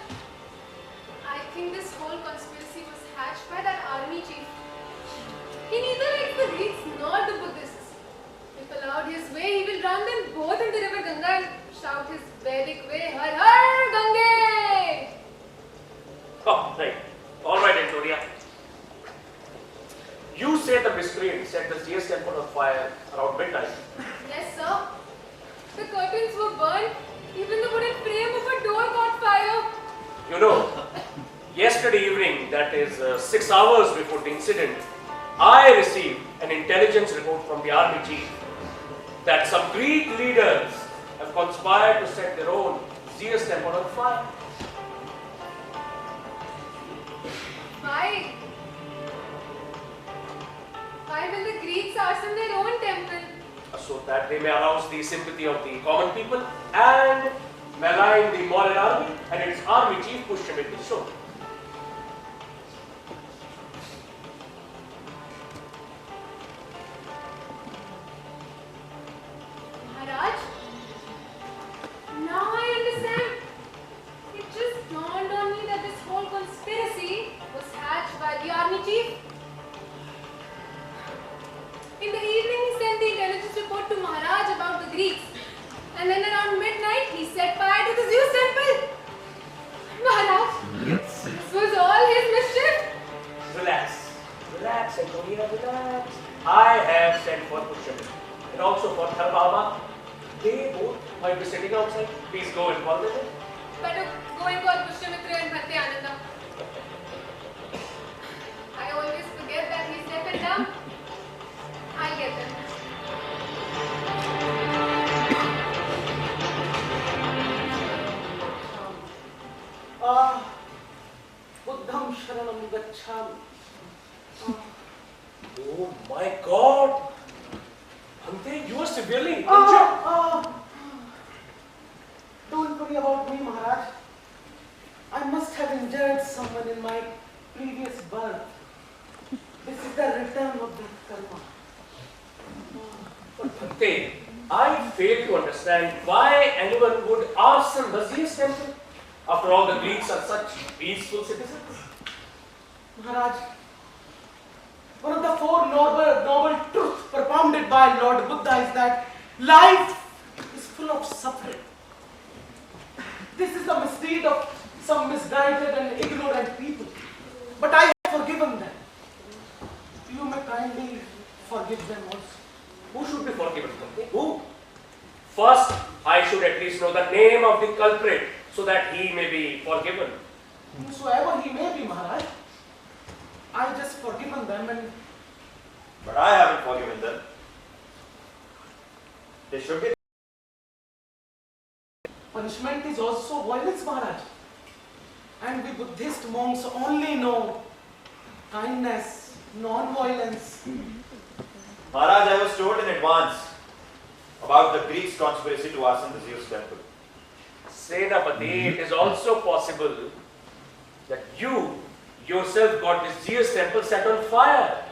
I think this whole conspiracy was hatched by that army chief. He neither likes the Greeks nor the Buddhists. If allowed his way, he will drown them both in the river Ganga and shout his Vedic way, Har Har Gange! Oh, right. All right, Victoria. You say the miscreants set the CS temple on fire around midnight. Yes, sir. The curtains were burned. Even the wooden frame of a door caught fire. You know, yesterday evening, that is 6 hours before the incident, I received an intelligence report from the army chief that some Greek leaders have conspired to set their own Zeus temple on fire. Why? Why will the Greeks arson their own temple? So that they may arouse the sympathy of the common people and malign the Maulian army, and its army chief pushed him into the show. Maharaj, now I understand. It just dawned on me that this whole conspiracy was hatched by the army chief. In the evening, he sent the intelligence report to Maharaj about the Greeks. And then around midnight, he set fire to the Zeus temple. Maharaj, this was all his mischief. Relax. Relax, Antonia, relax. I have sent for Pushyamin and also for Tharvama. They both might be sitting outside. Please go and call them in. Better go and call Pushyamitra and Bhante Ananda. I always forget that he's deaf and dumb. I'll get them. Buddham Sharanam Gacchami. Oh my God! Bhante, you are severely injured. Don't worry about me, Maharaj. I must have injured someone in my previous birth. This is the return of that karma. But Bhante, I fail to understand why anyone would arson the Zeus temple. After all, the Greeks are such peaceful citizens. Maharaj, one of the four noble truths propounded by Lord Buddha is that life is full of suffering. This is the misdeed of some misguided and ignorant people. But I have forgiven them. You may kindly forgive them also. Who should be forgiven, Bhante? Who? First, I should at least know the name of the culprit, so that he may be forgiven. Whosoever he may be, Maharaj, I just forgiven them and But I haven't forgiven them. They should be. punishment is also violence, Maharaj. And we Buddhist monks only know kindness, non-violence. Maharaj, I was told in advance about the Greeks' conspiracy to arson the Zeus temple. Senapati, it is also possible that you yourself got the Zeus temple set on fire.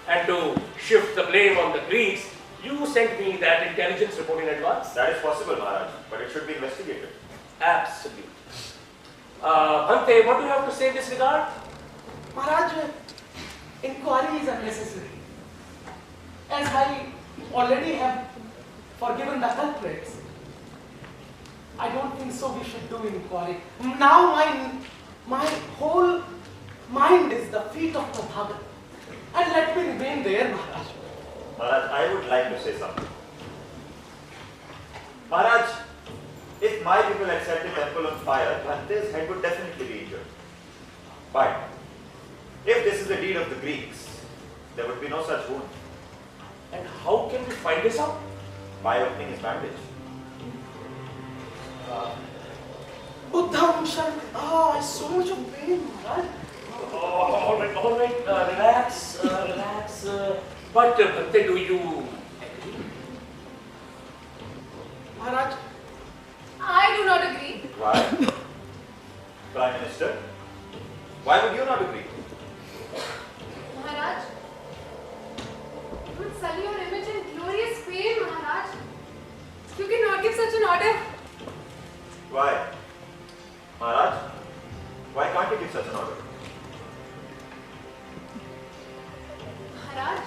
And to shift the blame on the Greeks, you sent me that intelligence report in advance. That is possible, Maharaj, but it should be investigated. Absolutely. Bhante, what do you have to say in this regard? Maharaj, inquiry is unnecessary. As I already have forgiven the culprits, I don't think so we should do inquiry. Now my whole mind is the feet of the Bhagat. And let me remain there, Maharaj. Maharaj, I would like to say something. Maharaj, if my people had set the temple on fire, Bhante's head would definitely be injured. But if this is the deed of the Greeks, there would be no such wound. And how can we find this out? By opening his bandage. Buddha Shan. Oh, so much of pain, Maharaj. All right, relax. But Bhante, do you agree? Maharaj, I do not agree. Why? Prime Minister, why would you not agree? Maharaj, it would sully your image in glorious fame, Maharaj. You cannot give such an order. Why? Maharaj, why can't you give such an order? Maharaj,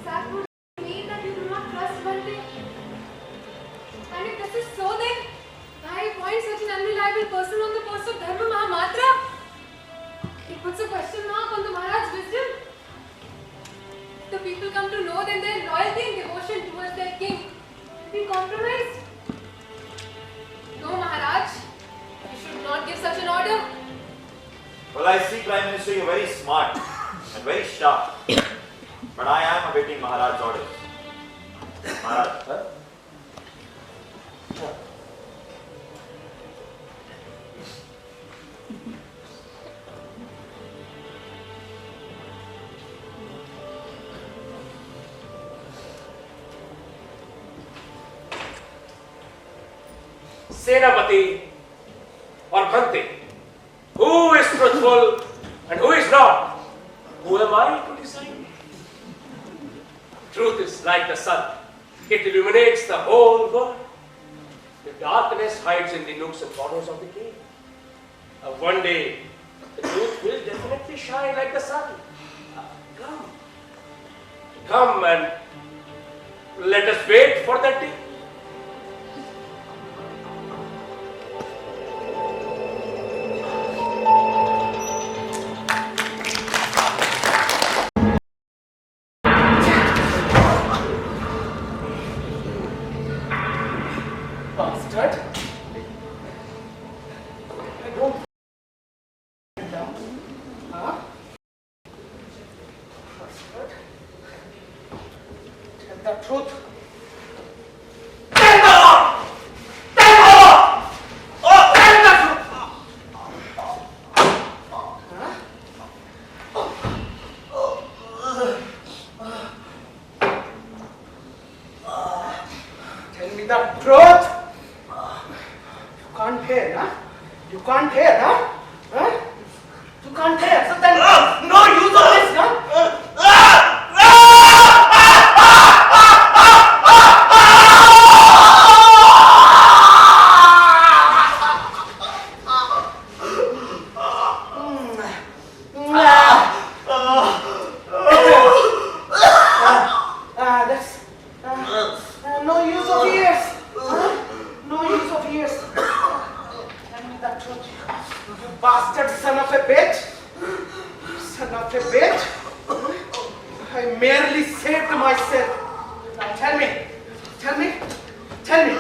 that would mean that you do not trust Bhante. And if this is so, then why appoint such an unreliable person on the post of Dharma Mahamatra? It puts a question mark on the Maharaj's wisdom. If the people come to know that their loyalty and devotion towards their king have been compromised. No, Maharaj, you should not give such an order. Well, I see, Prime Minister, you're very smart and very sharp. But I am awaiting Maharaj's orders. Maharaj, Huh? Senapati or Bhante, who is truthful and who is not? Who am I to decide? Truth is like the sun. It illuminates the whole world. The darkness hides in the nooks and corners of the cave. One day, the truth will definitely shine like the sun. Come and let us wait for that day. bastard. I don't down. Huh? Bastard. Tell the truth. Tell the truth. Tell me the truth. You can't hear, huh? You can't hear, huh? Huh? You can't hear. So then, no use of this, huh? No use of ears. Huh? No use of ears. Tell me the truth. You bastard son of a bitch. Son of a bitch. I merely saved myself. Now tell me. Tell me. Tell me.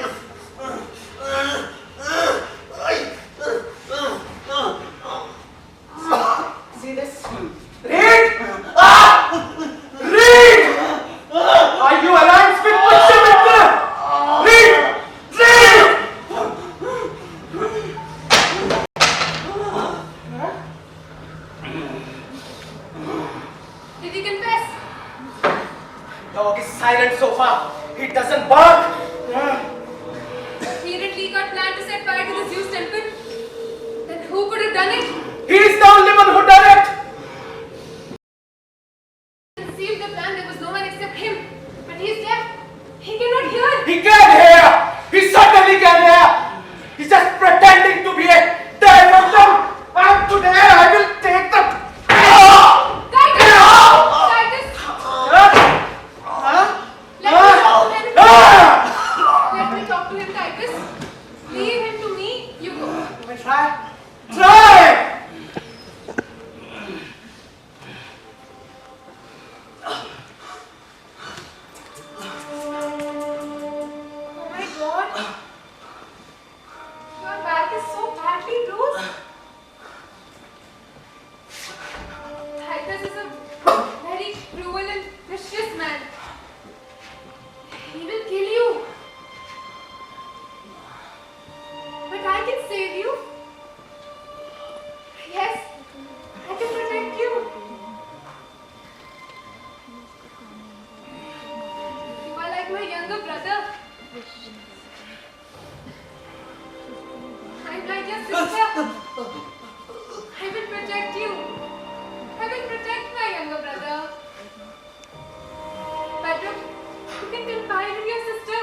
Try. Try! Oh my God. Your back is so badly bruised. Titus is a very cruel and vicious man. He will kill you. But I can save you. Yes, I can protect you. You are like my younger brother. I'm like your sister. I will protect you. I will protect my younger brother. But you can confide in your sister.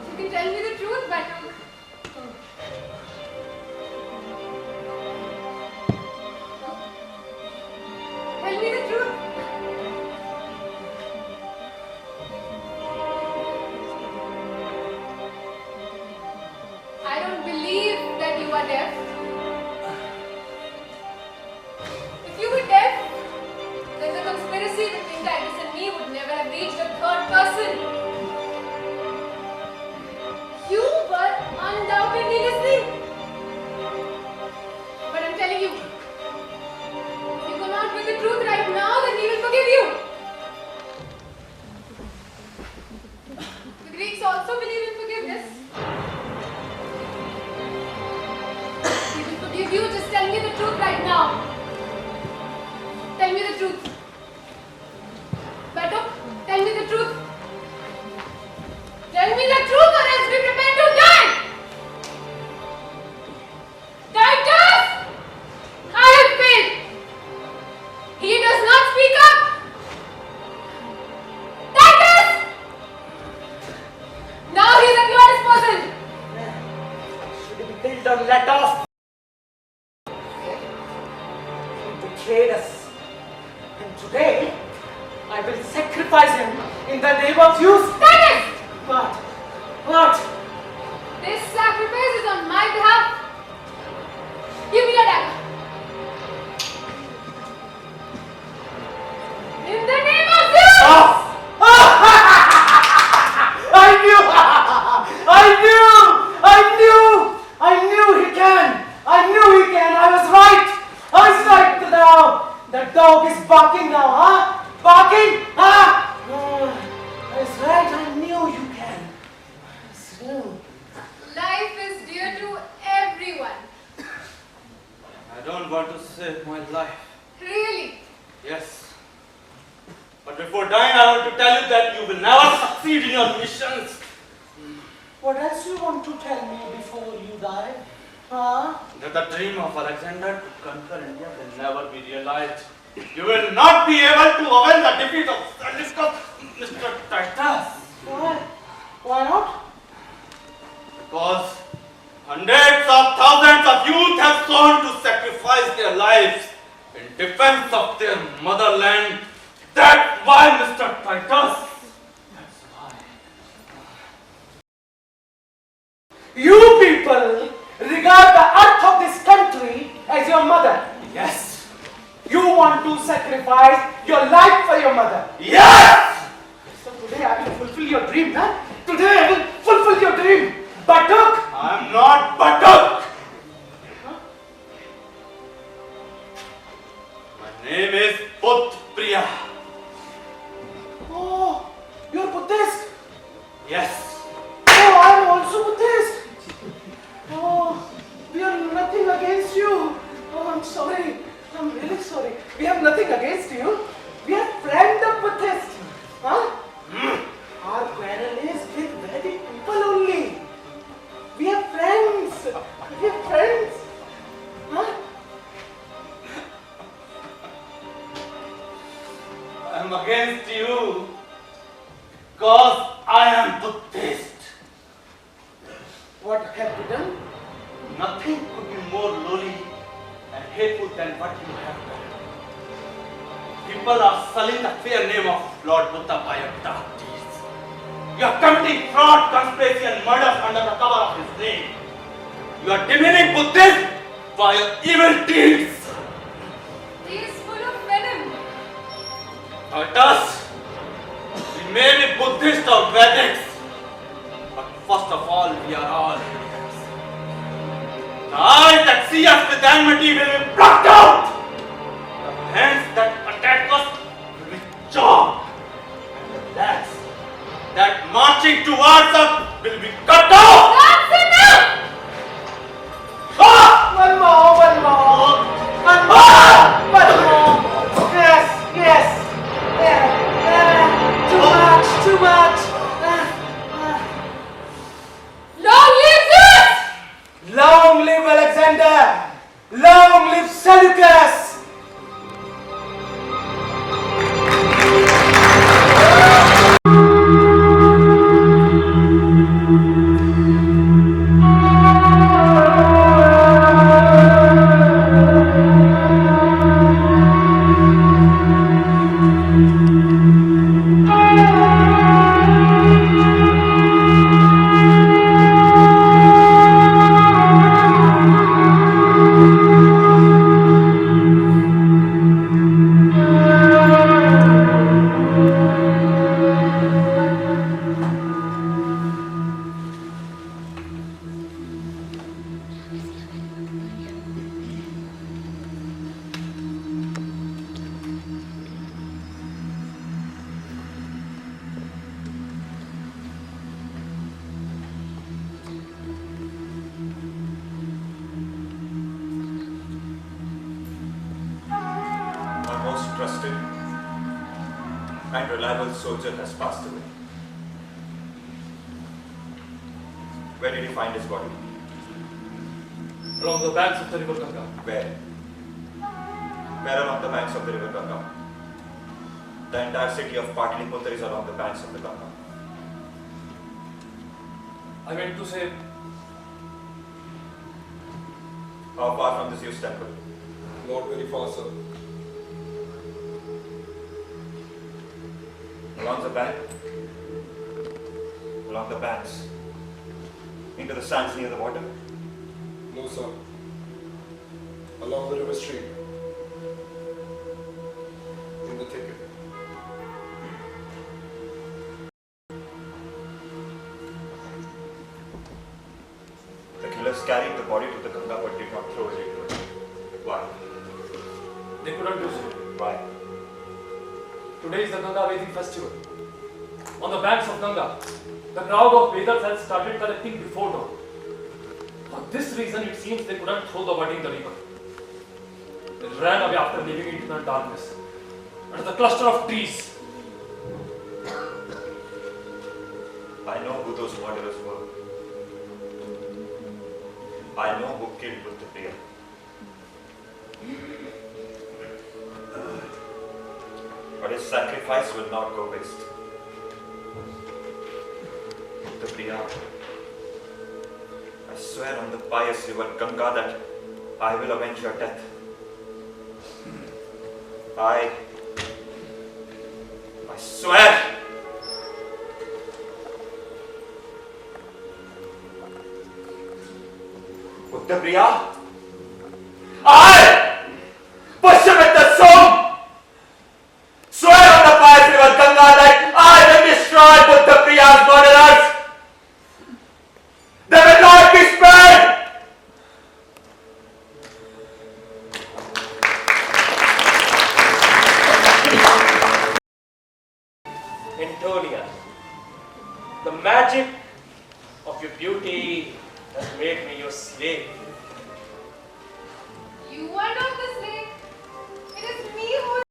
You can tell me the truth, Batuk. Tell me the truth. I don't believe that you are deaf. If you were deaf, then the conspiracy between Titus and me would never have reached a third person. You were undoubtedly listening. But I'm telling you, if you come out with the truth right now, then he will forgive you. The Greeks also believe in forgiveness. He will forgive you. Just tell me the truth right now. Tell me the truth. Batuk, tell me the truth. Tell me the truth or else be prepared to die! Titus! I have failed. He does not speak up. Titus! Now he is at your disposal. Should have been killed or let off. He betrayed us. And today, I will sacrifice him in the name of you. Titus! What? What? This sacrifice is on my behalf. Give me your dagger. In the name of Zeus! I knew he can. I was right now. The dog is barking now, huh? Barking? Huh? I was right. I knew you can. I knew. Life is dear to everyone. I don't want to save my life. Really? Yes. But before dying, I want to tell you that you will never succeed in your missions. What else you want to tell me before you die? Huh? That the dream of Alexander to conquer India will never be realized. You will not be able to avenge the defeat of Mr. Titus. Why? Why not? Because hundreds of thousands of youth have sworn to sacrifice their lives in defense of their motherland. That's why, Mr. Titus. That's why. You people regard the earth of this country as your mother. Yes. You want to sacrifice your life for your mother. Yes! So today I will fulfill your dream, huh? Today I will fulfill your dream. Batuk! I'm not Batuk. Huh? My name is Priya. Oh, you're Buddhist. Yes. Oh, I'm also Buddhist. Oh, we are nothing against you. Oh, I'm sorry. I'm really sorry. We have nothing against you. We are friends of Buddhists. Huh? Our quarrel is with Vedic people only. We are friends. We are friends. Huh? I'm against you because I am Buddhist. What have you done? Nothing could be more lowly and hateful than what you have done. People are sullying the fair name of Lord Buddha by your dark deeds. You are committing fraud, conspiracy and murders under the cover of his name. You are demeaning Buddhism for your evil deeds. He is full of venom. Let us. We may be Buddhist or Vedics, but first of all, we are all humans. The eyes that see us with enmity will be plucked out. The hands that attack us will be chopped. And the legs that marching towards us will be cut off. That's enough! Ah! One more, one more. One more, one more. Yes, yes. Too much. Long live Zeus! Long live Alexander! Long live Seleucus! Trusted and reliable soldier has passed away. Where did he find his body? Along the banks of the river Ganga. Where? Where along the banks of the river Ganga? The entire city of Patliputra is along the banks of the Ganga. I meant to say, How far from the Zeus temple? Not very far, sir. Along the bank? Along the banks? Into the sands near the water? No, sir. Along the river stream. In the thicket. The killers carried the body to the Ganga but did not throw it into it. Why? they couldn't do so. Why? Today is the Ganga bathing festival. On the banks of Ganga, the crowd of bathers had started collecting before dawn. For this reason, it seems they couldn't throw the body in the river. They ran away after leaving it in the darkness, under the cluster of trees. I know who those murderers were. I know who killed Buddha. But his sacrifice will not go waste. Buddha, I swear on the pious river Ganga that I will avenge your death. I swear. Buddha, I, Pushpamitra Som, swear on the pious river Ganga that I will destroy Buddha Priya's murderers. They will not be spared. Antonia, the magic of your beauty has made me your slave. You are not the slave. It is me who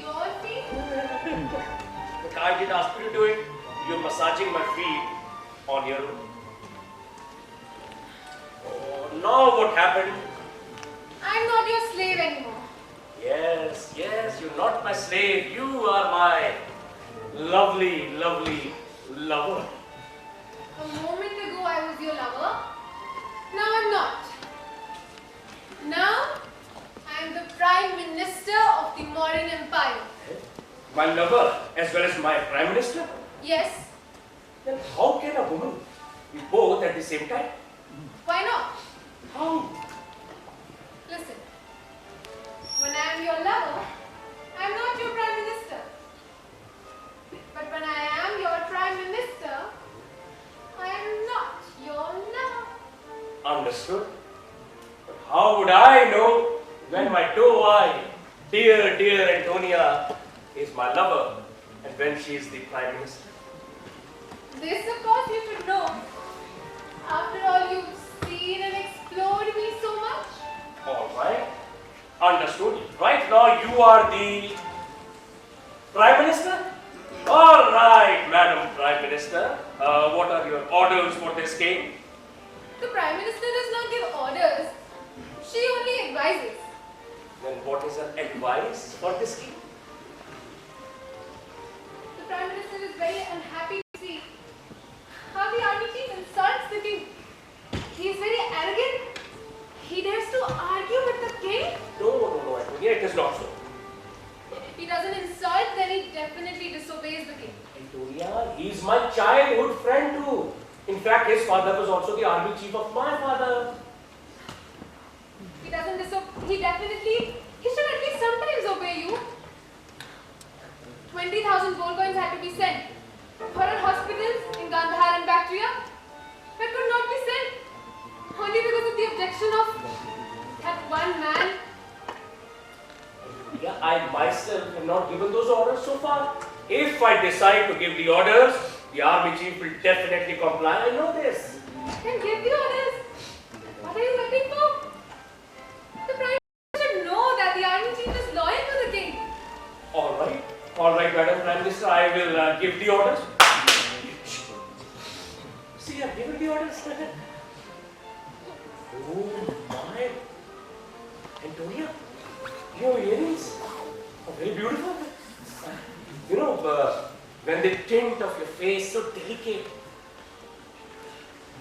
your feet. But I did ask you to do it. You're massaging my feet on your own. Oh, now what happened? I'm not your slave anymore. Yes, you're not my slave. You are my lovely, lovely lover. A moment ago I was your lover. Now I'm not. Now I am the Prime Minister of the modern empire. My lover as well as my Prime Minister? Yes. Then how can a woman be both at the same time? Why not? How? Listen. When I am your lover, I am not your Prime Minister. But when I am your Prime Minister, I am not your lover. Understood. But how would I know when my doe-eyed, dear Antonia is my lover and when she is the Prime Minister? This, of course, you should know. After all, you've seen and explored me so much. All right. Understood. Right now you are the Prime Minister? All right, Madam Prime Minister. What are your orders for this king? The Prime Minister does not give orders. She only advises. Then what is her advice for this king? The Prime Minister is very unhappy to see how the army chief insults the king. He is very arrogant. He dares to argue with the king. No, Antonia, it is not so. If he doesn't insult, then he definitely disobeys the king. Antonia, he is my childhood friend too. In fact, his father was also the army chief of my father. He doesn't he should at least sometimes obey you. 20,000 gold coins had to be sent for our hospitals in Gandhar and Bactria, but could not be sent only because of the objection of that one man. Yeah, I myself have not given those orders so far. If I decide to give the orders, the army chief will definitely comply. I know this. Then give the orders. What are you waiting for? The Prime Minister should know that the army chief is loyal to the king. All right, Madam Prime Minister, I will give the orders. See, I have given the orders. Oh my, Antonia, your earrings are very beautiful. You know, when the tint of your face so delicate,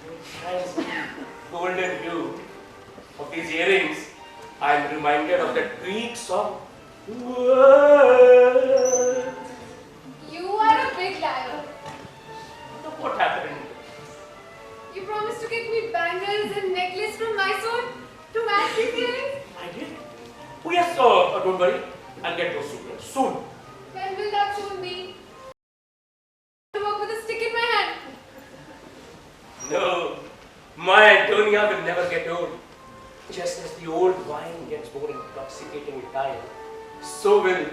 it shines golden hue of these earrings, I am reminded of that Greek song. You are a big liar. What happened? You promised to get me bangles and necklace from Mysore to match these earrings. I did? Oh yes, don't worry. I'll get those soon. When will that soon be? To work with a stick in my hand. No, my Antonia will never get old. Just as the old wine gets more intoxicating with time, so will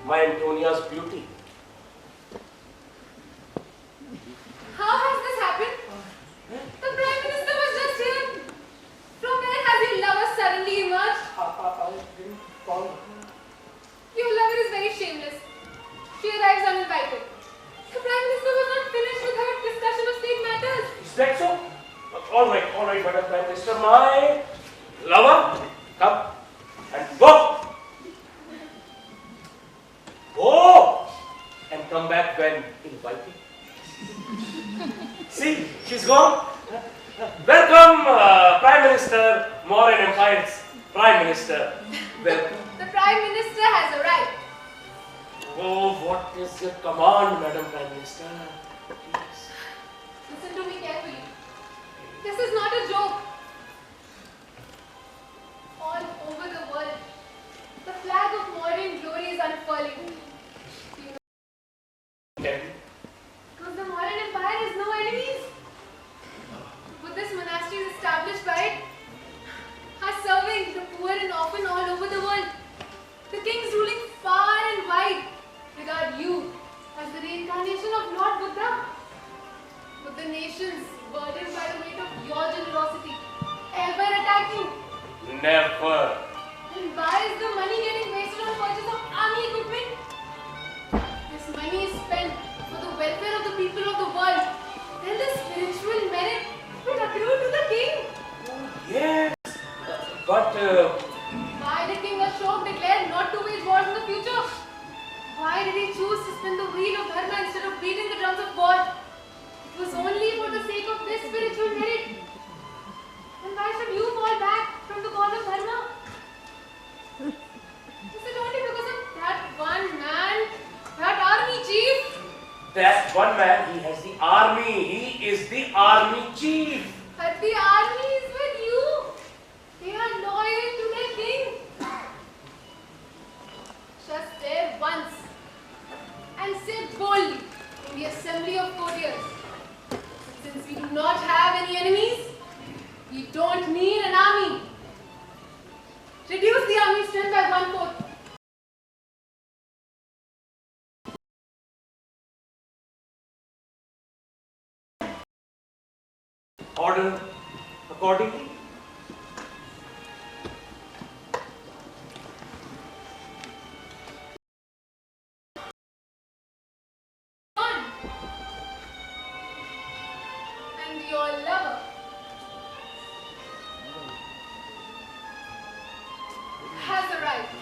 my Antonia's beauty. How has this happened? The Prime Minister was just here. From where has your lover suddenly emerged? I didn't follow. Your lover is very shameless. She arrives uninvited. The Prime Minister was not finished with her discussion of state matters. Is that so? All right, Madam Prime Minister. My lover, come and go. Go and come back when invited. See, she's gone. Welcome, Prime Minister, Mauryan Empire's Prime Minister. Welcome. The Prime Minister has arrived. Oh, what is your command, Madam Prime Minister? Please. Listen to me carefully. This is not a joke. All over the world, the flag of Mauryan glory is unfurling. You know, Okay. because the Mauryan Empire has no enemies. Buddhist monasteries established by it are serving the poor and orphan all over the world. The kings ruling far and wide regard you as the reincarnation of Lord Buddha. But the nations, burdened by the weight of your generosity, ever attack you. Never. Then why is the money getting wasted on purchase of army equipment? This money is spent for the welfare of the people of the world. Then the spiritual merit will accrue to the king. Yes. But Why did King Ashok declare not to wage wars in the future? Why did he choose to spin the wheel of dharma instead of beating the drums of war? It was only for the sake of this spiritual merit. Then why should you fall back from the cause of dharma? Is it only because of that one man, that is the army chief. But the army is with you. They are loyal to their king. Just there once and say boldly in the assembly of courtiers, since we do not have any enemies, we don't need an army. Reduce the army strength by 1/4. Order accordingly. On. And your lover has arrived.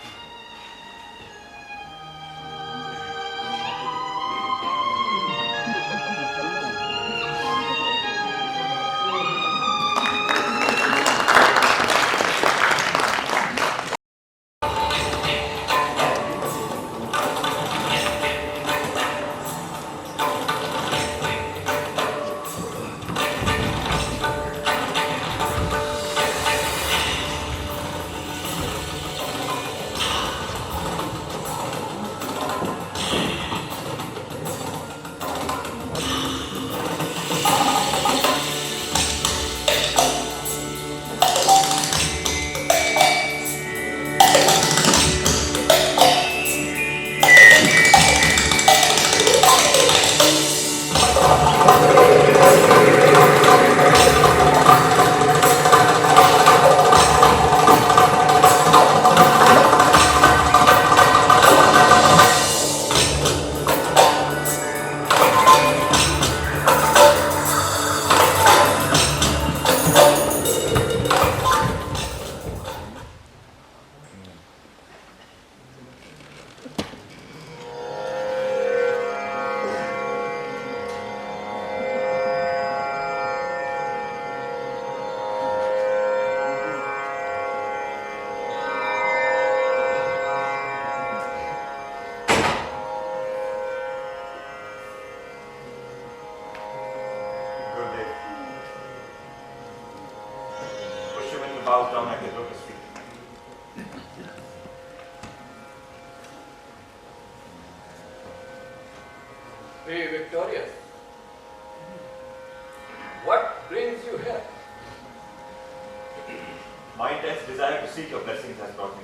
bows down at his lotus feet. Be victorious. What brings you here? My intense desire to seek your blessings has brought me.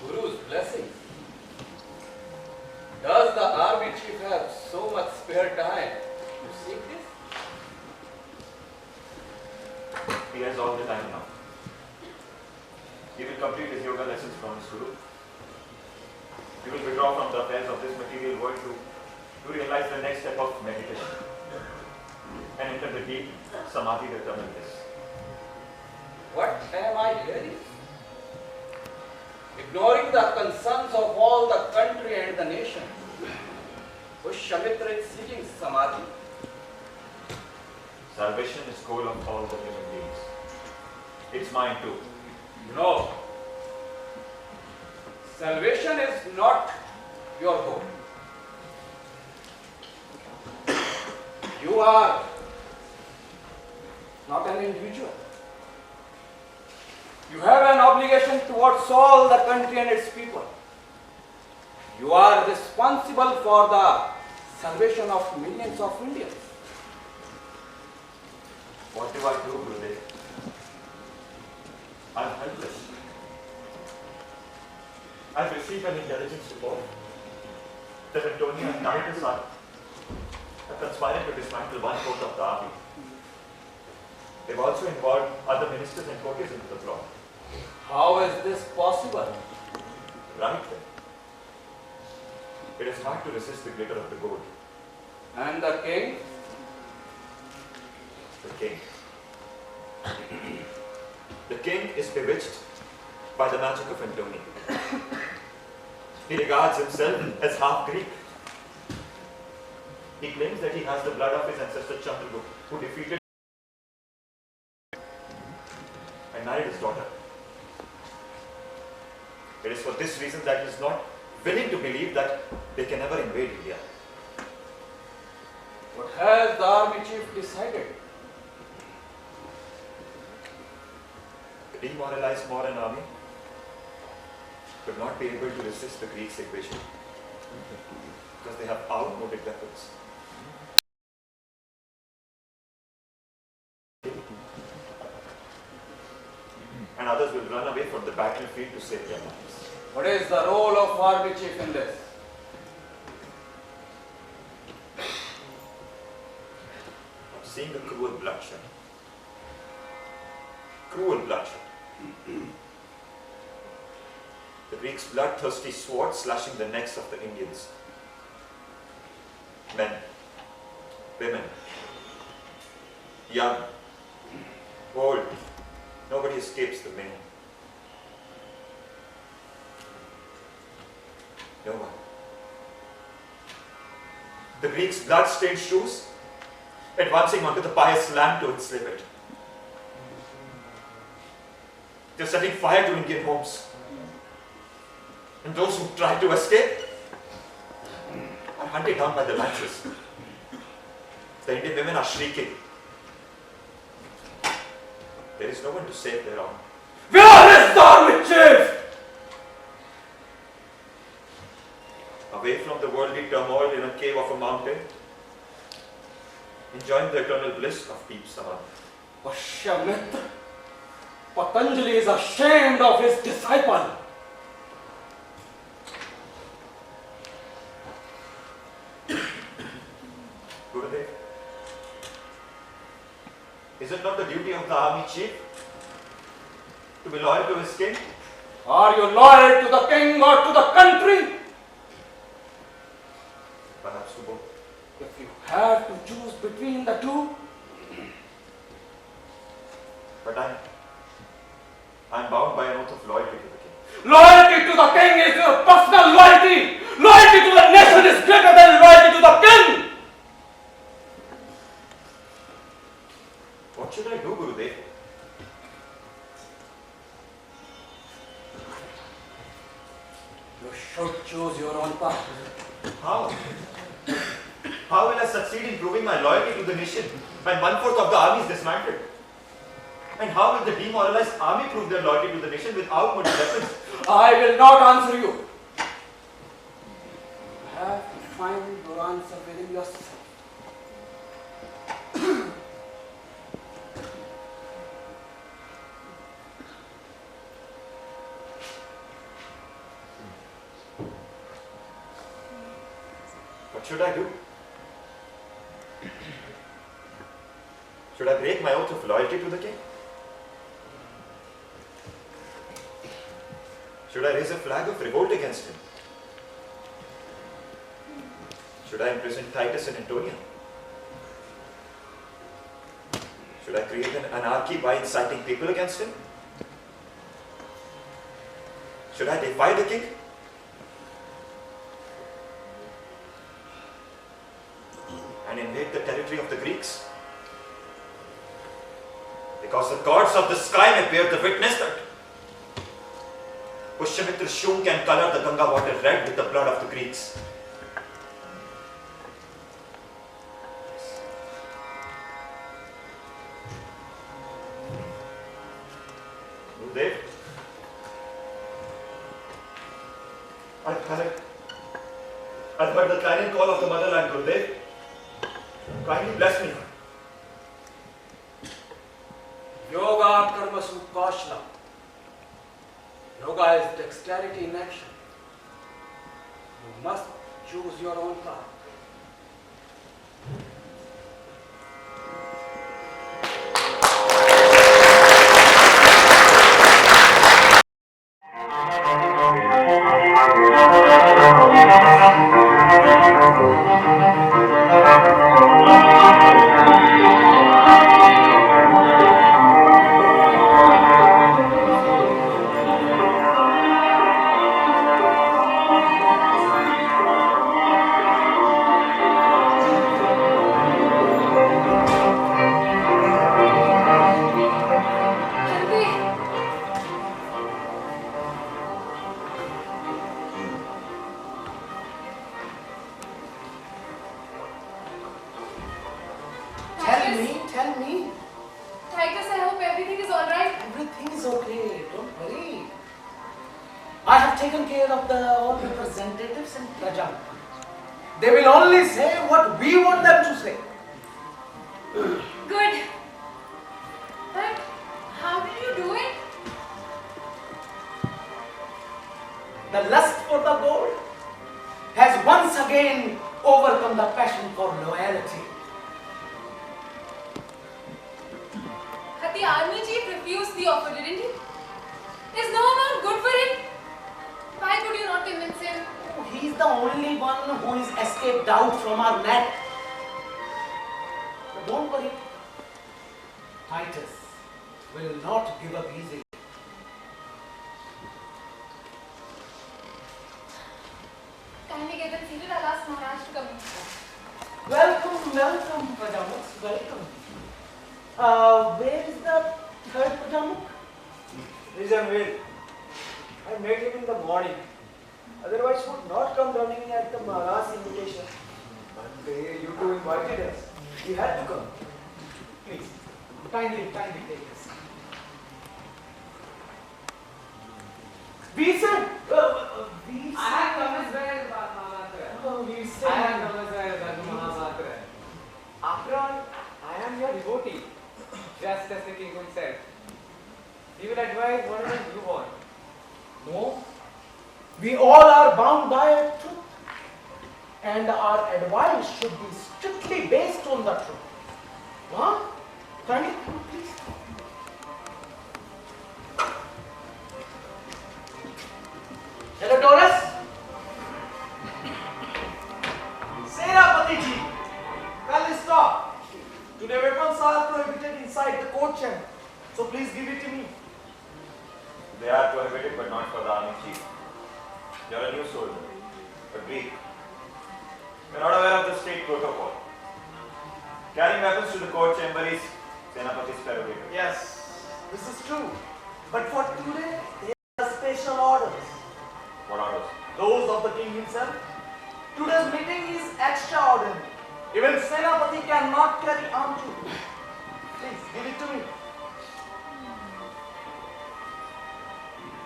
Guru's blessings. Does the army chief have so much spare time to seek this? He has all the time now. He will complete his yoga lessons from his guru. He will withdraw from the affairs of this material world to realize the next step of meditation and enter the deep samadhi, the eternal bliss. What am I hearing? Ignoring the concerns of all the country and the nation, Pushyamitra is seeking samadhi. Salvation is goal of all the human beings. It's mine too. No. Salvation is not your goal. You are not an individual. You have an obligation towards all the country and its people. You are responsible for the salvation of millions of Indians. What do I do, Gurudev? I'm helpless. I've received an intelligence report that Antonio and Titus are conspiring to dismantle 1/4 of the army. They've also involved other ministers and courtiers into the plot. How is this possible? Right then. It is hard to resist the glitter of the gold. And the king? The king. The king is bewitched by the magic of Antonio. He regards himself as half Greek. He claims that he has the blood of his ancestor Chandragupta, who defeated and married his daughter. It is for this reason that he is not willing to believe that they can ever invade India. What has the army chief decided? The demoralized modern army could not be able to resist the Greeks' aggression because they have outmoded weapons. And others will run away from the battlefield to save their lives. What is the role of army chief in this? I'm seeing a cruel bloodshed. Cruel bloodshed. The Greeks' bloodthirsty swords slashing the necks of the Indians. Men, women, young, old, nobody escapes the mayhem. No one. The Greeks' blood-stained shoes advancing onto the pious land to enslave it. They're setting fire to Indian homes. And those who try to escape are hunted down by the lancers. The Indian women are shrieking. There is no one to save their honor. Where is the army chief? Away from the worldly turmoil in a cave of a mountain, enjoying the eternal bliss of deep samadhi. Pashyamitra, Patanjali is ashamed of his disciple. Gurudev, is it not the duty of the army chief to be loyal to his king? Are you loyal to the king or to the country? Perhaps to both. If you have to choose between the two, But I am bound by an oath of loyalty to the king. loyalty to the king is your personal loyalty. Loyalty to the nation is greater than loyalty to the king. What should I do, Gurudev? You should choose your own path. How? How will I succeed in proving my loyalty to the nation when 1/4 of the army is dismantled? And how will the demoralized army prove their loyalty to the nation without modern weapons? I will not answer you. You have to find your answer within yourself. What should I do? Should I break my oath of loyalty to the king? Should I raise a flag of revolt against him? Should I imprison Titus and Antonia? Should I create an anarchy by inciting people against him? Should I defy the king? And invade the territory of the Greeks? Because the gods of the sky may bear the witness that Pushyamitra's shoe can color the Ganga water red with the blood of the Greeks. Gurudev, I've heard the clarion call of the motherland, Gurudev. Kindly bless me. Yoga karma sukashna. Yoga is dexterity in action. You must choose your own path. Tell me. Titus, I hope everything is alright. Everything is okay. Don't worry. I have taken care of all representatives in Praja. They will only say what we want them to say. Good. But how did you do it? The lust for the gold has once again overcome the passion for loyalty. But the army chief refused the offer, didn't he? Is no amount good for him? Why could you not convince him? He's the only one who is escaped out from our net. But don't worry, Titus will not give up easily. Kindly get them seated. I'll ask Maharaj to come in. Welcome, Pajamuk. Welcome. Where is the third Pajamuk? He's unveiled. I met him in the morning. Otherwise, would not come running at the Maharaj's invitation. But you two invited us. We had to come. Please. Kindly take this. We said. I have come as well, We I said. have come as well, After all, I am your devotee, just as the king himself. He will advise whatever you want. No. We all are bound by a truth. And our advice should be strictly based on the truth. Huh? Kindly, please. Hello, Taurus. Senapati ji, kindly stop. Today weapons are prohibited inside the court chamber. So please give it to me. They are prohibited, but not for the army chief. You are a new soldier, a Greek. You are not aware of the state protocol. Carrying weapons to the court chamber is Senapati's prerogative. Yes, this is true. But for today, there are special orders. What orders? Those of the king himself. Today's meeting is extraordinary. Even Senapati cannot carry arm too. Please, give it to me.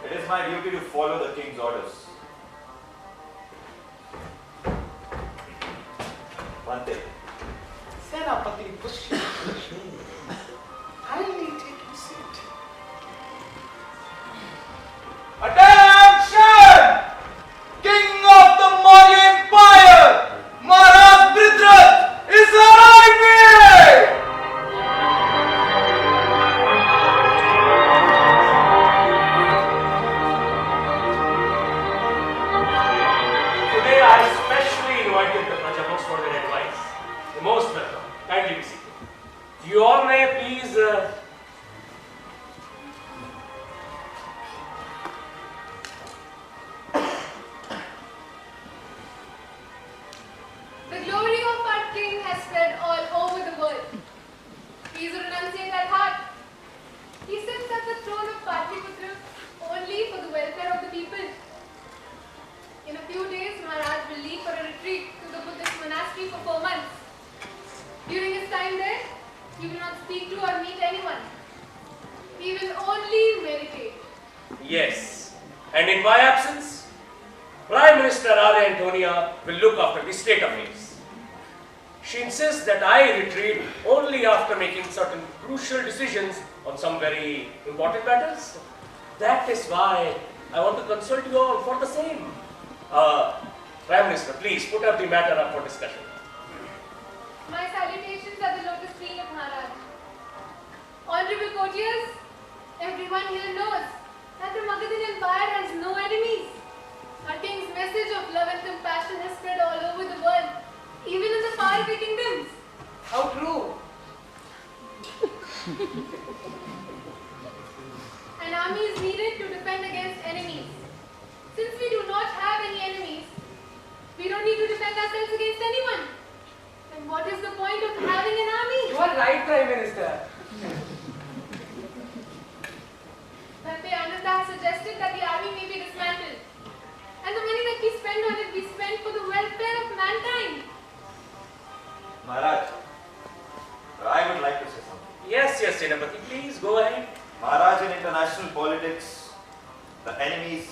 It is my duty to follow the king's orders. Bante. Senapati, kindly take your seat. Attention! King of the Maurya Empire, Maharaj Bridrat is arriving! Today I specially invited the Prajamukhs for their advice. You're most welcome. Kindly be seated. You all may please. The glory of our king has spread all over the world. He is a renunciate at heart. He sits at the throne of Patliputra only for the welfare of the people. In a few days, Maharaj will leave for a retreat to the Buddhist monastery for 4 months. During his time there, he will not speak to or meet anyone. He will only meditate. Yes. And in my absence, Prime Minister Arya Antonia will look after the state affairs. She insists that I retreat only after making certain crucial decisions on some very important matters. That is why I want to consult you all for the same. Prime Minister, please put up the matter up for discussion. My salutations at the lotus feet of Maharaj. Honorable courtiers, everyone here knows that the Magadhan Empire has no enemies. Our king's message of love and compassion has spread all over the world, even in the faraway kingdoms. How true. An army is needed to defend against enemies. Since we do not have any enemies, we don't need to defend ourselves against anyone. Then what is the point of having an army? You are right, Prime Minister. Bhante Ananda has suggested that the army may be dismantled. And the money that we spend on it be spent for the welfare of mankind. Maharaj, I would Yes, Senapati, please go ahead. Maharaj, in international politics, the enemies,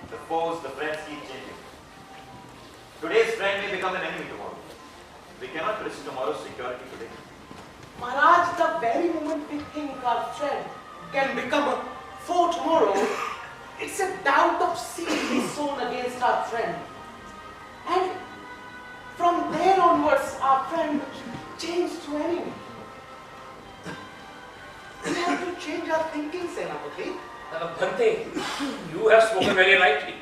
the foes, the friends keep changing. Today's friend may become an enemy tomorrow. We cannot risk tomorrow's security today. Maharaj, the very moment we think our friend can become a foe tomorrow, it's a doubt of seed is sown against our friend. And from there onwards, our friend changed to enemy. We have to change our thinking, Senapati. Bhante, you have spoken very rightly.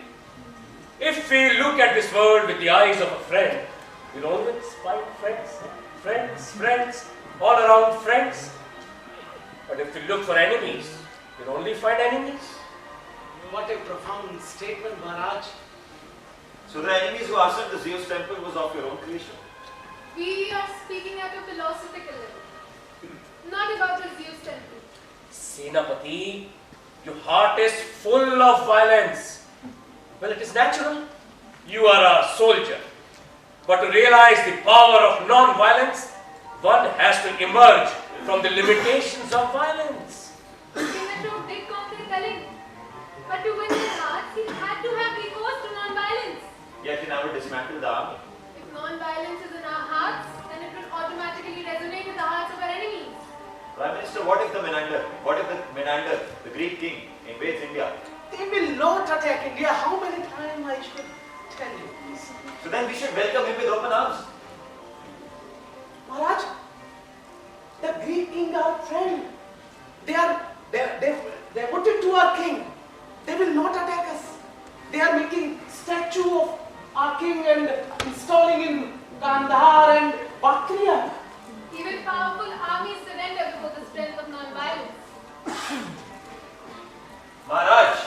If we look at this world with the eyes of a friend, we'll always find friends, friends, all around friends. But if we look for enemies, we'll only find enemies. What a profound statement, Maharaj. So the enemies who asked the Zeus temple was of your own creation? We are speaking at a philosophical level, not about the Zeus temple. Senapati, your heart is full of violence. Well, it is natural. You are a soldier. But to realize the power of non-violence, one has to emerge from the limitations of violence. Sinatra did conquer Kaling, but to win their hearts, he had to have recourse to non-violence. Yet he never dismantled the army. If non-violence is in our hearts, then it will automatically resonate with the hearts of our enemies. Prime Minister, what if the Menander, the Greek king, invades India? They will not attack India. How many times I should tell you? So then we should welcome him with open arms. Maharaj, the Greek king, our friend, they put it to our king. They will not attack us. They are making statue of our king and installing in Kandahar and Bactria. Even powerful armies surrender before the strength of non-violence. Maharaj,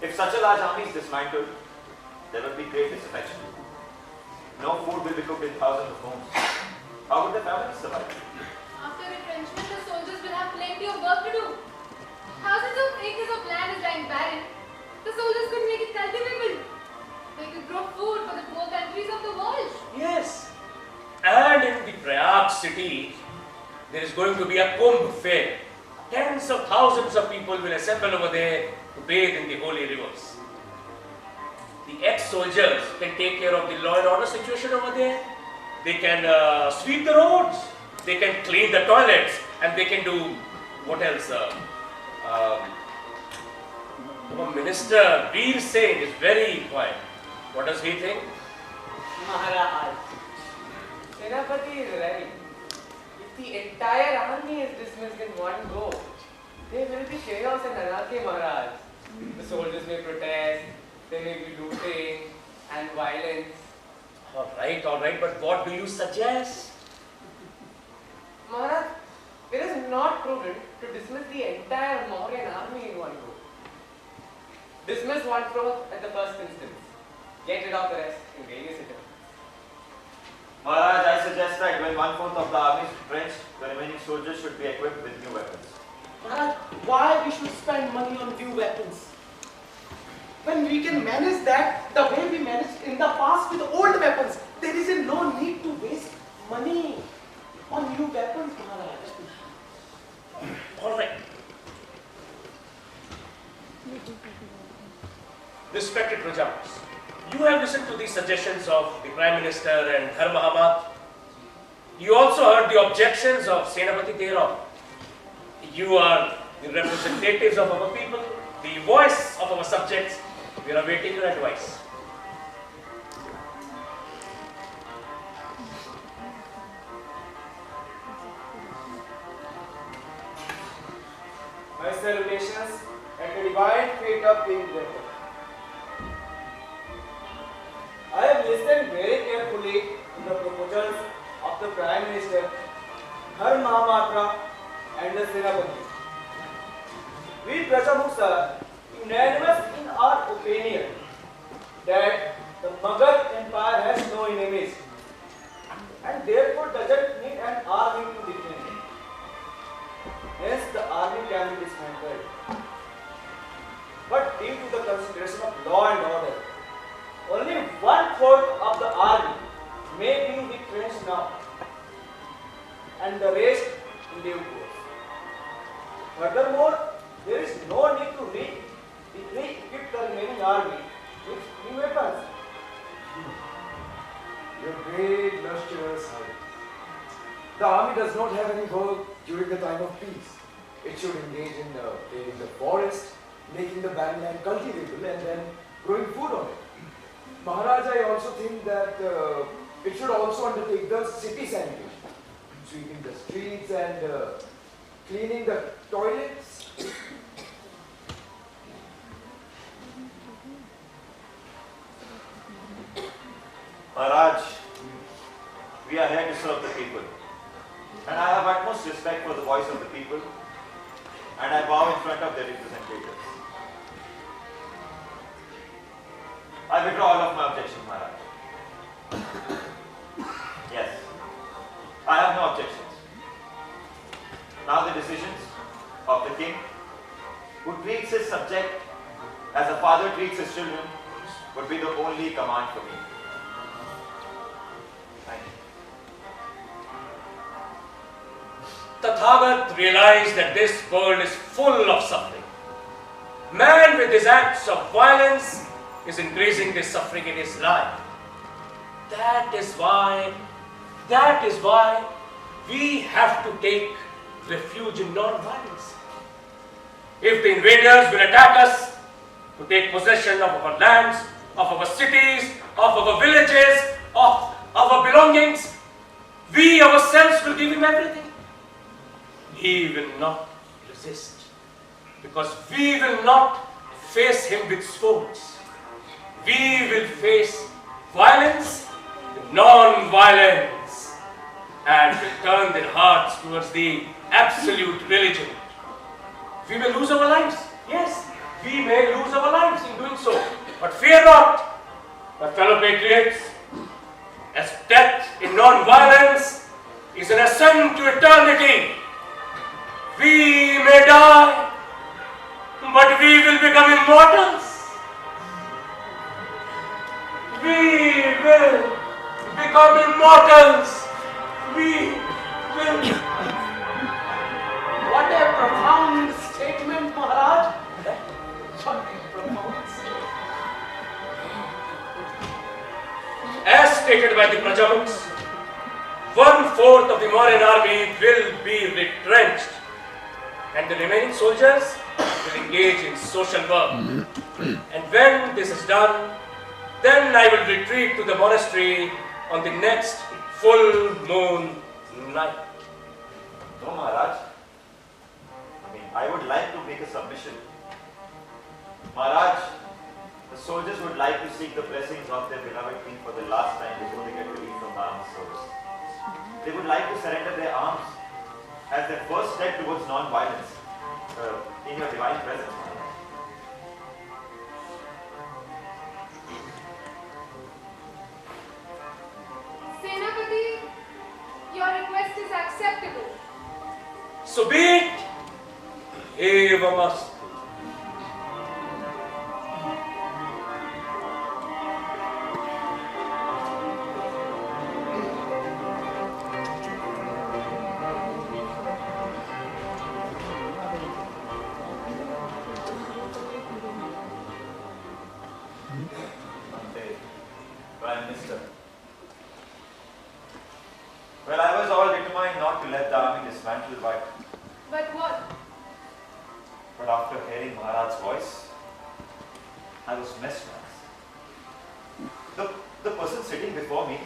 if such a large army is dismantled, there will be great disaffection. No food will be cooked in thousands of homes. How would the families survive? After retrenchment, the soldiers will have plenty of work to do. Thousands of acres of land is lying barren. The soldiers could make it cultivable. They could grow food for the poor countries of the world. Yes. And in the Prayag city, there is going to be a Kumbh fair. Tens of thousands of people will assemble over there to bathe in the holy rivers. The ex-soldiers can take care of the law and order situation over there. They can sweep the roads. They can clean the toilets. And they can do, what else? Our Minister Veer Singh is very quiet. What does he think? Maharaj, Senapati is right. If the entire army is dismissed in one go, there will be chaos and anarchy, Maharaj. The soldiers may protest, there may be looting and violence. All right, but what do you suggest? Maharaj, it is not prudent to dismiss the entire Mauryan army in one go. Dismiss 1/4 at the first instance. Get rid of the rest in various intervals. Maharaj, I suggest that when 1/4 of the army is entrenched, the remaining soldiers should be equipped with new weapons. Maharaj, why we should spend money on new weapons? When we can manage that the way we managed in the past with old weapons, there is no need to waste money on new weapons, Maharaj. All right. Respected Prajamas, you have listened to the suggestions of the Prime Minister and Har Mahamat. You also heard the objections of Senapati Tera. You are the representatives of our people, the voice of our subjects. We are awaiting your advice. My salutations and the divine fate of King Jacob. I have listened very carefully to the proposals of the Prime Minister, Har Mahamatra and the Senapati. We Prajamukhs are unanimous in our opinion that the Magad Empire has no enemies and therefore doesn't need an army to defend it. Hence the army can be dismantled. But due to the consideration of law and order, only 1/4 of the army may be in the trench now, and the rest in due course. Furthermore, there is no need to re-equip the remaining army with new weapons. Your great illustrious Highness. The army does not have any work during the time of peace. It should engage in clearing the forest, making the barren land cultivable, and then growing food on it. Maharaj, I also think that it should also undertake the city sanitation, sweeping the streets and cleaning the toilets. Maharaj, we are here to serve the people. And I have utmost respect for the voice of the people. And I bow in front of their representatives. I withdraw all of my objections, Maharaj. Yes, I have no objections. Now the decisions of the king, who treats his subject as a father treats his children, would be the only command for me. Thank you. Tathagat realized that this world is full of suffering. Man with his acts of violence is increasing the suffering in his life. That is why we have to take refuge in non-violence. If the invaders will attack us to take possession of our lands, of our cities, of our villages, of our belongings, we ourselves will give him everything. He will not resist, because we will not face him with swords. We will face violence with non-violence, and will turn their hearts towards the absolute religion. We may lose our lives. Yes, we may lose our lives in doing so. But fear not, my fellow patriots, as death in non-violence is an ascent to eternity. We may die, but we will become immortals. We will become immortals. We will. What a profound statement, Maharaj. What a profound statement. As stated by the Prajamans, 1/4 of the Mauryan army will be retrenched, and the remaining soldiers will engage in social work. And when this is done, then I will retreat to the monastery on the next full moon night. No, Maharaj. I would like to make a submission. Maharaj, the soldiers would like to seek the blessings of their beloved king for the last time before they get relieved from the armed service. They would like to surrender their arms as their first step towards non-violence in your divine presence, Maharaj. Senapati, your request is acceptable. So be it. Evamastu. Prime Minister. Well, I was all determined not to let the army dismantle, but what? But after hearing Maharaj's voice, I was mesmerized. The person sitting before me,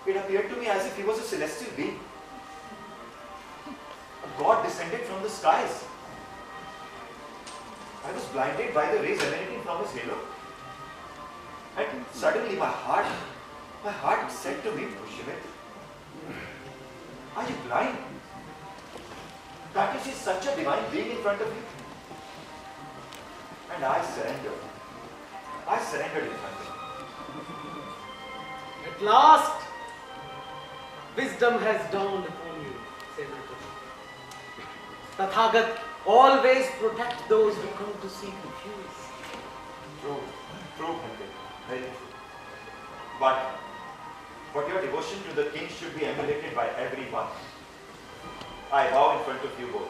it appeared to me as if he was a celestial being. A god descended from the skies. I was blinded by the rays emanating from his halo. And suddenly my heart said to me, Pushimit, are you blind? Can't you see such a divine being in front of you? And I surrendered. I surrendered in front of him. At last, wisdom has dawned upon you, Senapati. Tathagat always protect those who come to seek refuge. True, Pandit. Very true. But your devotion to the king should be emulated by everyone. I bow in front of you both.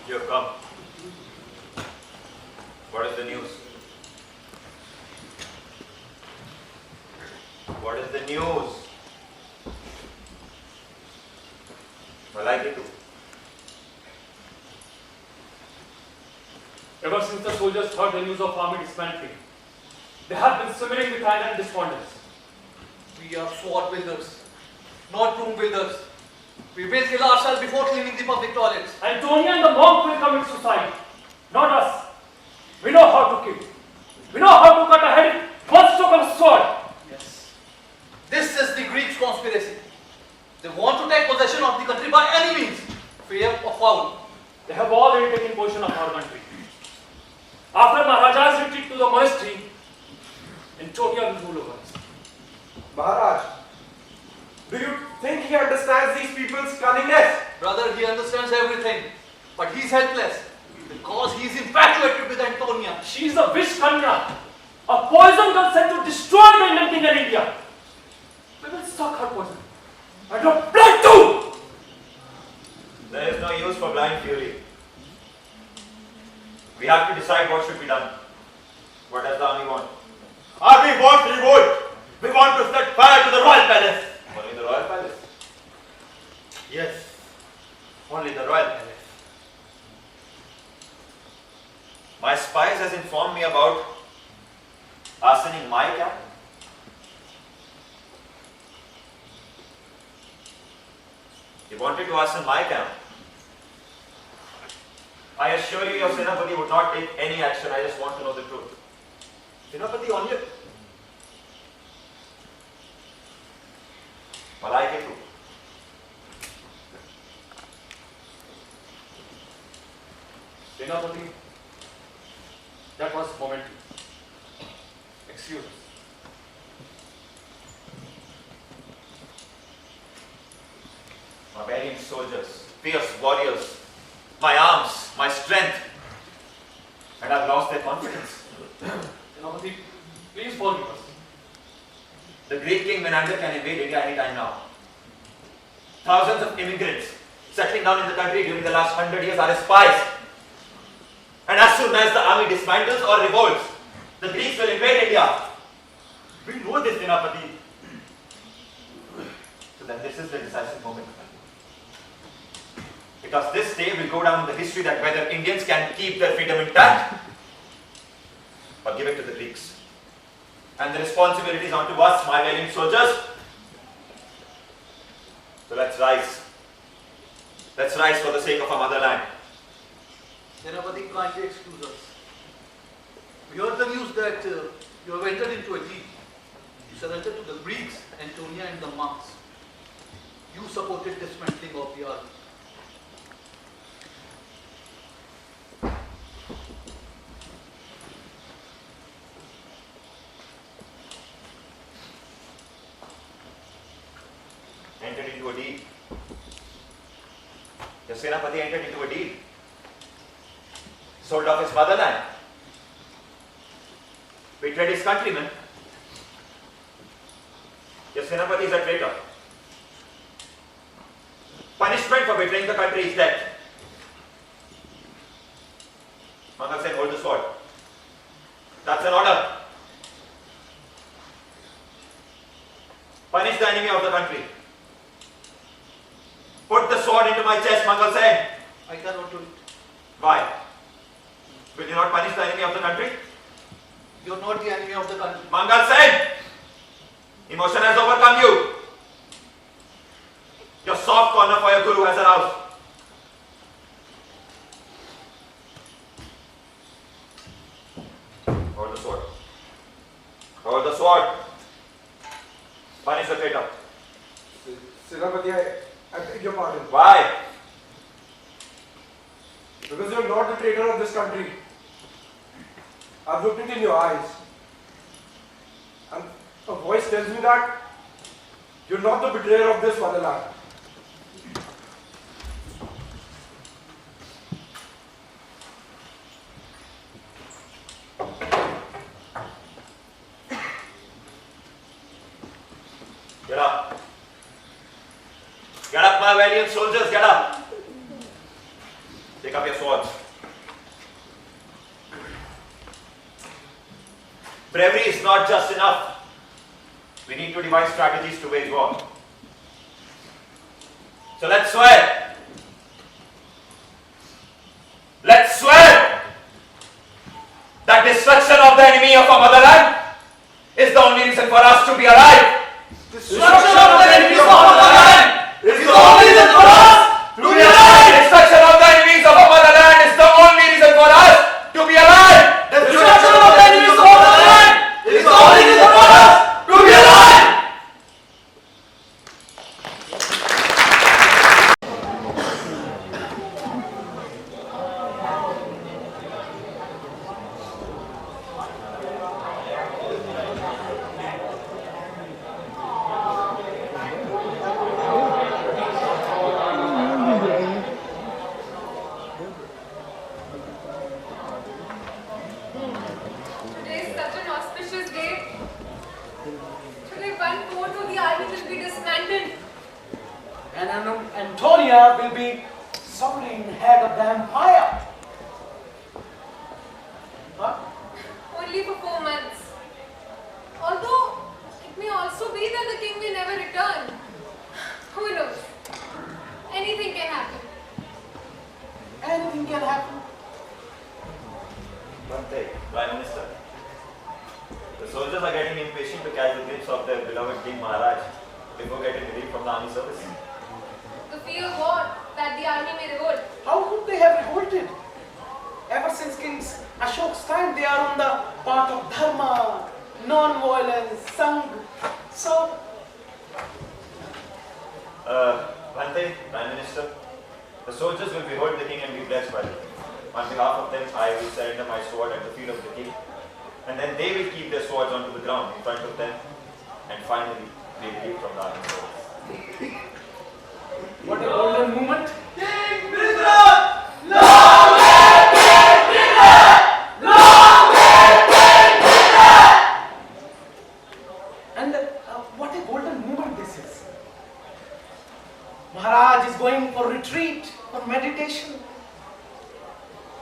You have come. What is the news? What is the news? Well, I get to. Ever since the soldiers heard the news of army dismantling, they have been swimming with anger and despondence. We are sword builders, not tomb builders. We will kill ourselves before cleaning the public toilets. Antonia and the monk will commit suicide, not us. We know how to kill. We know how to cut a head with one stroke of a sword. Yes. This is the Greeks' conspiracy. They want to take possession of the country by any means, fair or foul. They have already taken possession of our country. After Maharaja's retreat to the monastery, Antonia will rule over us. Maharaj, do you think he understands these people's cunningness? Brother, he understands everything, but he's helpless because he's infatuated with Antonia. She is a wish kanya, a poison girl sent to destroy the Indian king and India. We will suck her poison and her blood too. There is no use for blind fury. We have to decide what should be done. What does the army want? Army wants revolt. We want to set fire to the royal palace. Only the royal palace? Yes, only the royal palace. My spies has informed me about arsoning my camp. He wanted to arson my camp. I assure you, your Senapati would not take any action. I just want to know the truth. Senapati, only. Well, I get to. Senapati, that was momentary. Excuse us. My valiant soldiers, fierce warriors, my arms, my strength, and I've lost their confidence. Senapati, please forgive us. The great king Menander can invade India anytime now. Thousands of immigrants settling down in the country during the last 100 years are his spies. And as soon as the army dismantles or revolts, the Greeks will invade India. We know this, Senapati. So then this is the decisive moment. Because this day will go down in the history that whether Indians can keep their freedom intact or give it to the Greeks. And the responsibility is onto us, my valiant soldiers. So let's rise. Let's rise for the sake of our motherland. Senapati, kindly excuse us. We heard the news that you have entered into a deal. You surrendered to the Greeks, Antonia and the monks. You supported dismantling of the army. Entered into a deal. Your Senapati entered into a deal. Sold off his motherland. Betrayed his countrymen. Your Senapati is a traitor. Punishment for betraying the country is death. Mangal said, hold the sword. That's an order. Punish the enemy of the country. Put the sword into my chest, Mangal said. I cannot do it. Why? Will you not punish the enemy of the country? You are not the enemy of the country. Mangal said, emotion has overcome you. Your soft corner for your guru has aroused. Hold the sword. Hold the sword. Punish the traitor. Senapati, I beg your pardon. Why? Because you're not the traitor of this country. I've looked it in your eyes. And a voice tells me that you're not the betrayer of this motherland. Get up. Get up, my valiant soldiers, get up. Take up your swords. Bravery is not just enough. We need to devise strategies to wage war. So let's swear. Let's swear that destruction of the enemy of our motherland is the only reason for us to be alive. Destruction of the enemies of our motherland is the only reason for us to be alive. Destruction of the enemies of our motherland is the only reason for us to be alive. Destruction of the enemies of our motherland is the only reason for us to be alive. Today is such an auspicious day. Today, 1/4 of the army will be dismantled. And Antonia will be sovereign head of the empire. Huh? Only for 4 months. Although, it may also be that the king may never return. Who knows? Anything can happen. Anything can happen. One thing, Prime Minister. The soldiers are getting impatient to catch a glimpse of their beloved King Maharaj before getting relief from the army service. The fear what? That the army may revolt. How could they have revolted? Ever since King Ashok's time, they are on the path of dharma, non-violence, sang. So, One thing, Prime Minister. The soldiers will behold the king and be blessed by him. On behalf of them, I will surrender my sword at the feet of the king. And then they will keep their swords onto the ground in front of them and finally be relieved from the army service. what a golden moment. And what a golden moment this is. Maharaj is going for retreat, for meditation.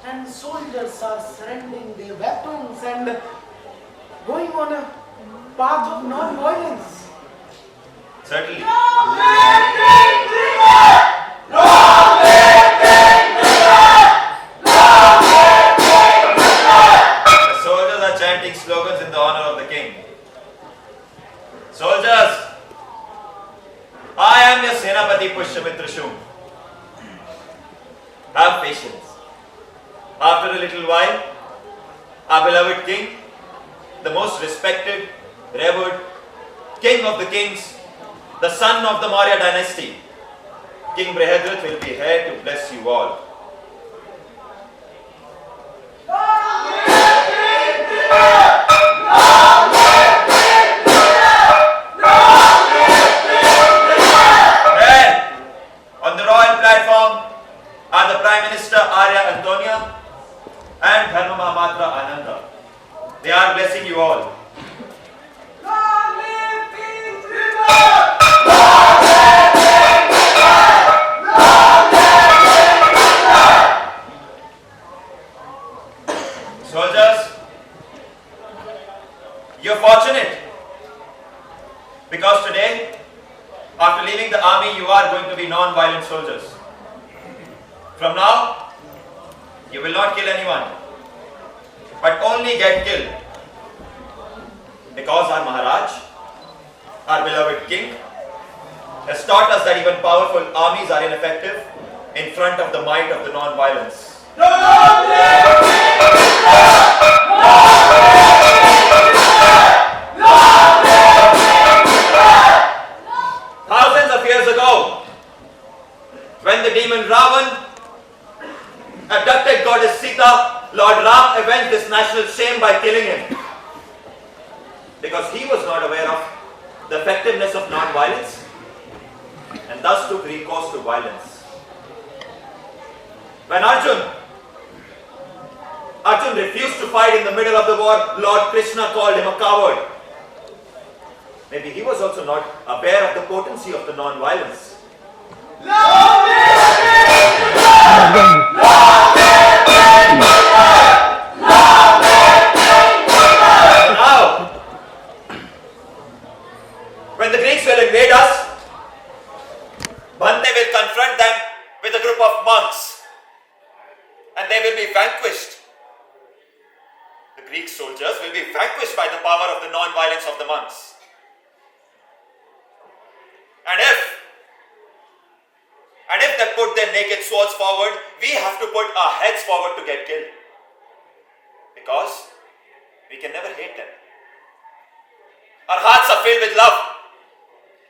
And soldiers are surrendering their weapons and going on a path of non-violence. Certainly. The soldiers are chanting slogans in the honor of the king. Soldiers, I am your Senapati Pushyamitra Shum. Have patience. After a little while, our beloved king, the most respected, revered king of the kings, the son of the Maurya dynasty, King Brihadrath will be here to bless you all. There, on the royal platform, are the Prime Minister Arya Antonia and Dharma Mahamatra Ananda. They are blessing you all. Soldiers, you're fortunate because today, after leaving the army, you are going to be non-violent soldiers. From now, you will not kill anyone, but only get killed. Because our Maharaj, our beloved king, has taught us that even powerful armies are ineffective in front of the might of the non-violence. abducted goddess Sita, Lord Ram avenged this national shame by killing him. Because he was not aware of the effectiveness of non-violence and thus took recourse to violence. When Arjun refused to fight in the middle of the war, Lord Krishna called him a coward. Maybe he was also not aware of the potency of the non-violence. Now, when the Greeks will invade us, Bhante will confront them with a group of monks and they will be vanquished. The Greek soldiers will be vanquished by the power of the non-violence of the monks. And if they put their naked swords forward, we have to put our heads forward to get killed. Because we can never hate them. Our hearts are filled with love.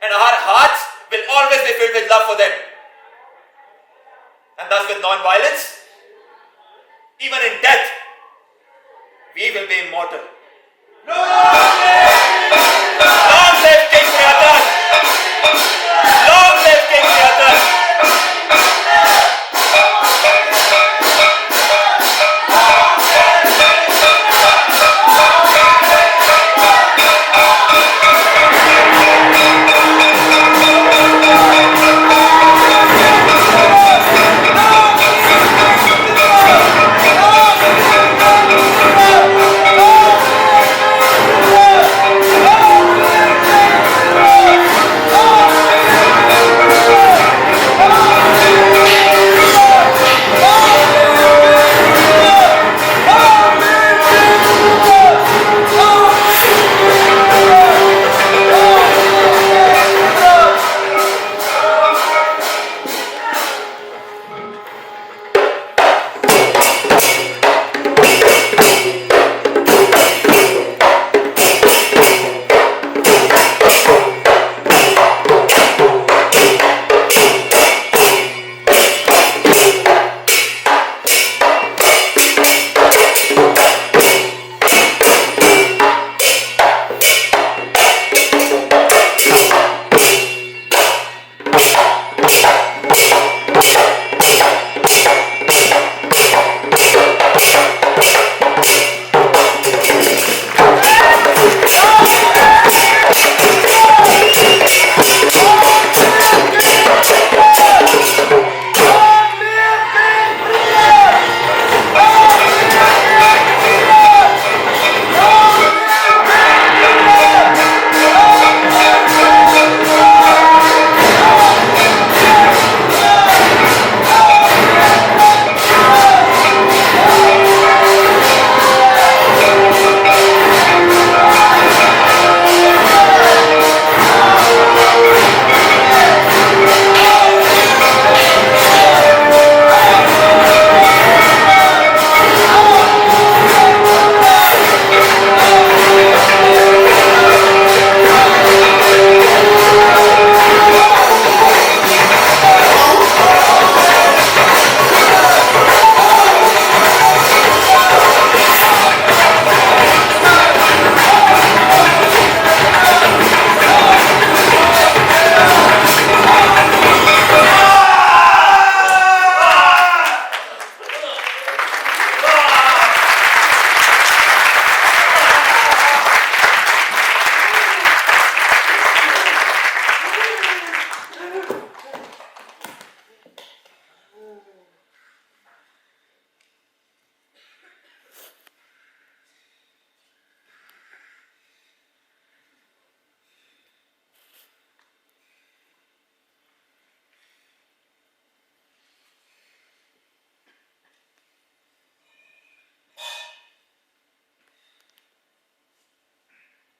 And our hearts will always be filled with love for them. And thus with non-violence, even in death, we will be immortal. Long live King Tripathi! Long live King Tripathi!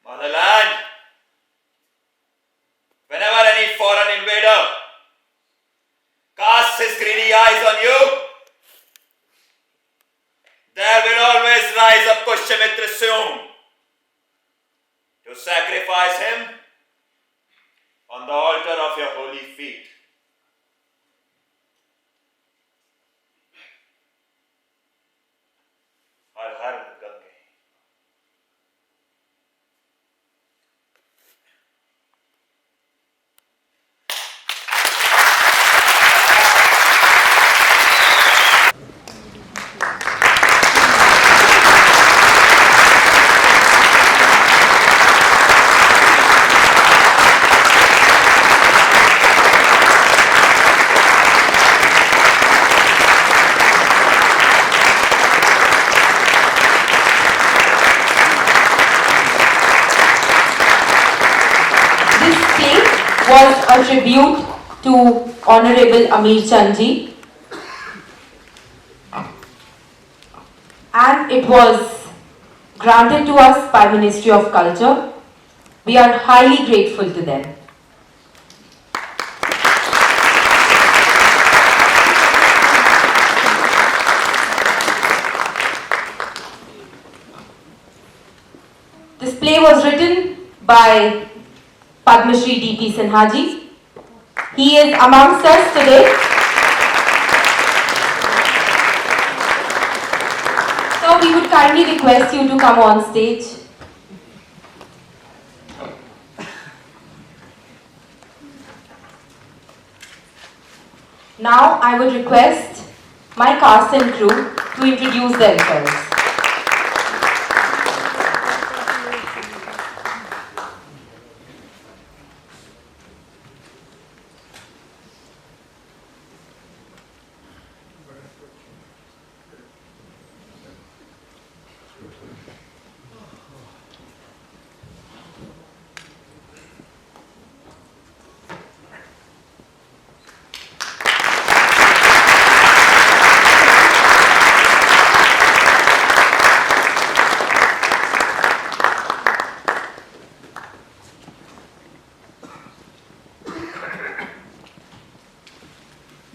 Motherland, whenever any foreign invader casts his greedy eyes on you, there will always rise up Pushyamitra soon to sacrifice him on the altar of your holy feet. was a tribute to Honorable Amir Chandji, and it was granted to us by Ministry of Culture. We are highly grateful to them. This play was written by Padmashree DP Sinha ji. He is amongst us today. So we would kindly request you to come on stage. Now I would request my cast and crew to introduce themselves.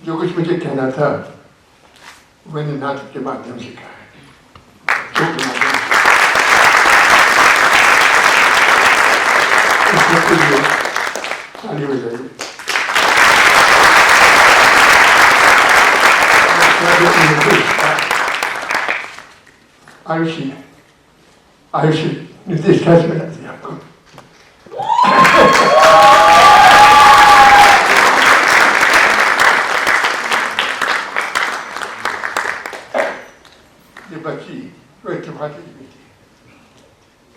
जो कुछ मुझे कहना था मैंने नाटक के माध्यम से कहा है। शो के माध्यम से। इसके लिए ताली बजाइए। आयुषी आयुषी निर्देश कैसे मिला दिया आपको? बच्ची वो त्रिपाठी की बेटी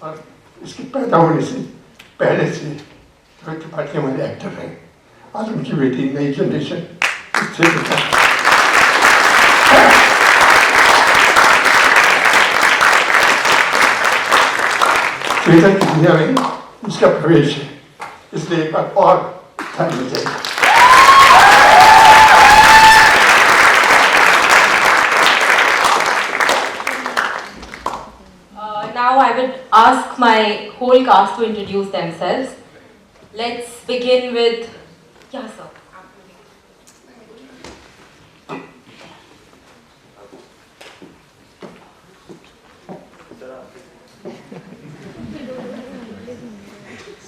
और इसके पैदा होने से पहले से वो त्रिपाठी हमारे एक्टर हैं। आज उनकी बेटी नई जनरेशन थिएटर की दुनिया में इसका प्रवेश है, इसलिए एक बार और ताली बजाइए। Now I would ask my whole cast to introduce themselves. Let's begin with... Yeah, sir.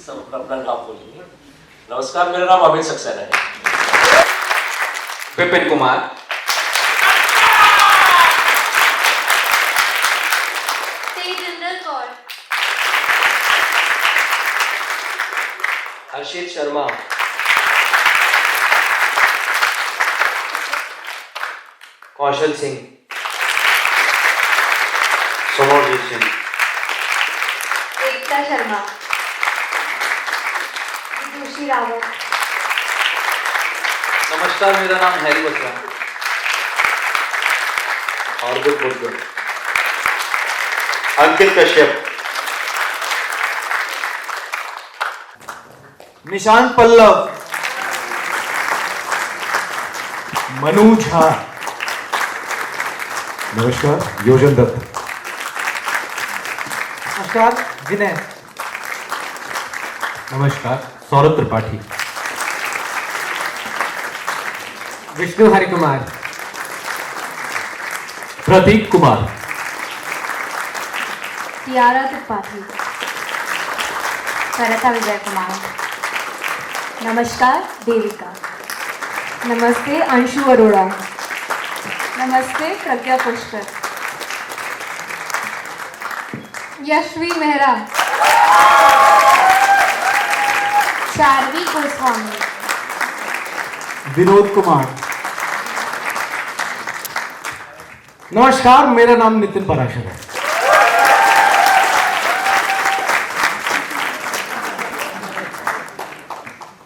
सब अपना नाम बोलिए। नमस्कार, मेरा नाम अभित सक्सेना है। विपिन कुमार। हर्षित शर्मा। कौशल सिंह। सोमोजीत सिंह। एकता शर्मा। जोशी रावत। नमस्कार, मेरा नाम हैरी बत्रा। हार्दिक बुद्धगढ़। अंकित कश्यप। निशांत पल्लव। मनु झा। नमस्कार, योजन दत्त। नमस्कार, विनय। नमस्कार, सौरभ त्रिपाठी। विष्णु हरिकुमार। प्रतीक कुमार। तियारा त्रिपाठी। सरिता विजय कुमार। नमस्कार, देविका। नमस्ते, अंशु अरोड़ा। नमस्ते, प्रज्ञा पुष्कर। यशवी मेहरा। चारवी गोस्वामी। विनोद कुमार। नमस्कार, मेरा नाम नितिन पराशर है।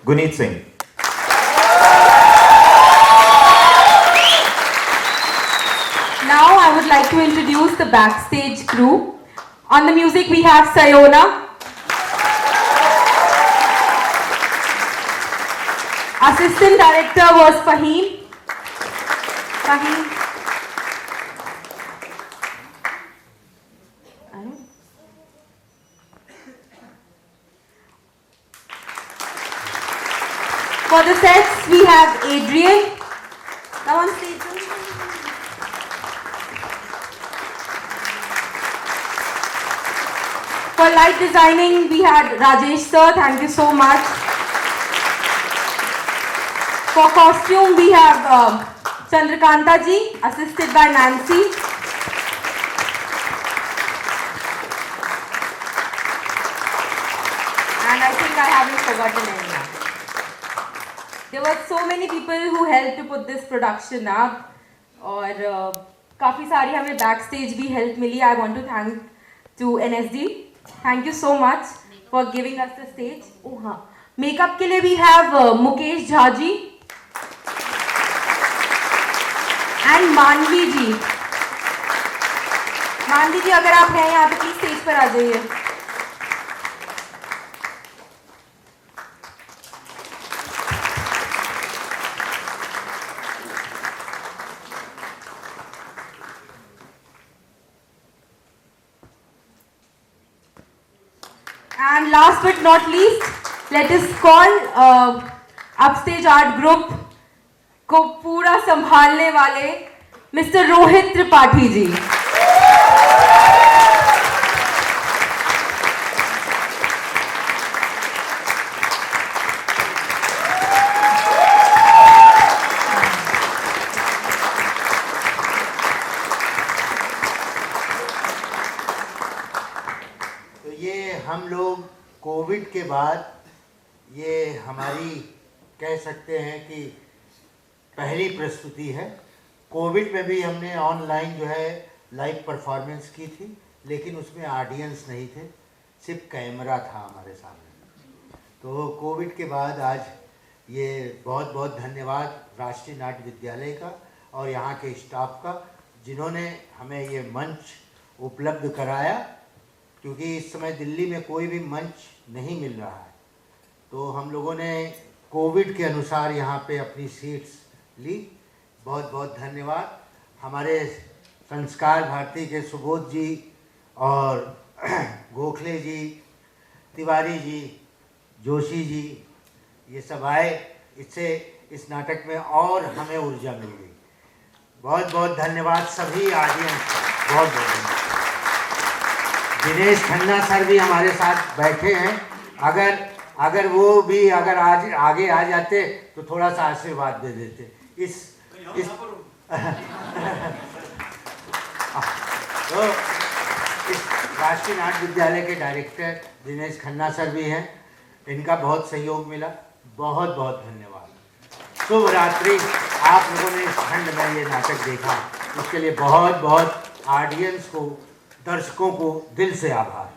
Guneet Singh. Now I would like to introduce the backstage crew. On the music we have Sayona, Assistant director was Fahim. For the sets, we have Adrian. Come on stage. For light designing, we had Rajesh sir. Thank you so much. For costume, we have Chandrakanta ji, assisted by Nancy. And I think I haven't forgotten anyone. There were so many people who helped to put this production up. और काफ़ी सारी हमें backstage भी help milli. I want to thank to NSD. Thank you so much for giving us the stage. Oh हाँ, makeup के लिए we have Mukesh Jha ji and मानवी जी. मानवी जी अगर आप हैं यहाँ तो प्लीज स्टेज पर आ जाइए. And last but not least, let us call upstage art group को पूरा संभालने वाले मिस्टर रोहित त्रिपाठी जी. हम लोग कोविड के बाद ये हमारी कह सकते हैं कि पहली प्रस्तुति है. कोविड में भी हमने ऑनलाइन जो है लाइव परफॉर्मेंस की थी, लेकिन उसमें ऑडियंस नहीं थे, सिर्फ कैमरा था हमारे सामने. तो कोविड के बाद आज ये बहुत बहुत धन्यवाद राष्ट्रीय नाट्य विद्यालय का और यहाँ के स्टाफ का, जिन्होंने हमें ये मंच उपलब्ध कराया, क्योंकि इस समय दिल्ली में कोई भी मंच नहीं मिल रहा है. तो हम लोगों ने कोविड के अनुसार यहाँ पे अपनी सीट्स ली. बहुत बहुत धन्यवाद. हमारे संस्कार भारती के सुबोध जी और गोखले जी, तिवारी जी, जोशी जी, ये सब आए. इससे इस नाटक में और हमें ऊर्जा मिल गई. बहुत बहुत धन्यवाद सभी ऑडियंस का. बहुत बहुत धन्यवाद. दिनेश खन्ना सर भी हमारे साथ बैठे हैं. अगर वो भी अगर आज आगे आ जाते तो थोड़ा सा आशीर्वाद दे देते. इस तो इस राष्ट्रीय नाट्य विद्यालय के डायरेक्टर दिनेश खन्ना सर भी हैं. इनका बहुत सहयोग मिला. बहुत बहुत धन्यवाद. शुभ रात्रि. आप लोगों ने इस खंड में ये नाटक देखा, उसके लिए बहुत बहुत ऑडियंस को, दर्शकों को दिल से आभार.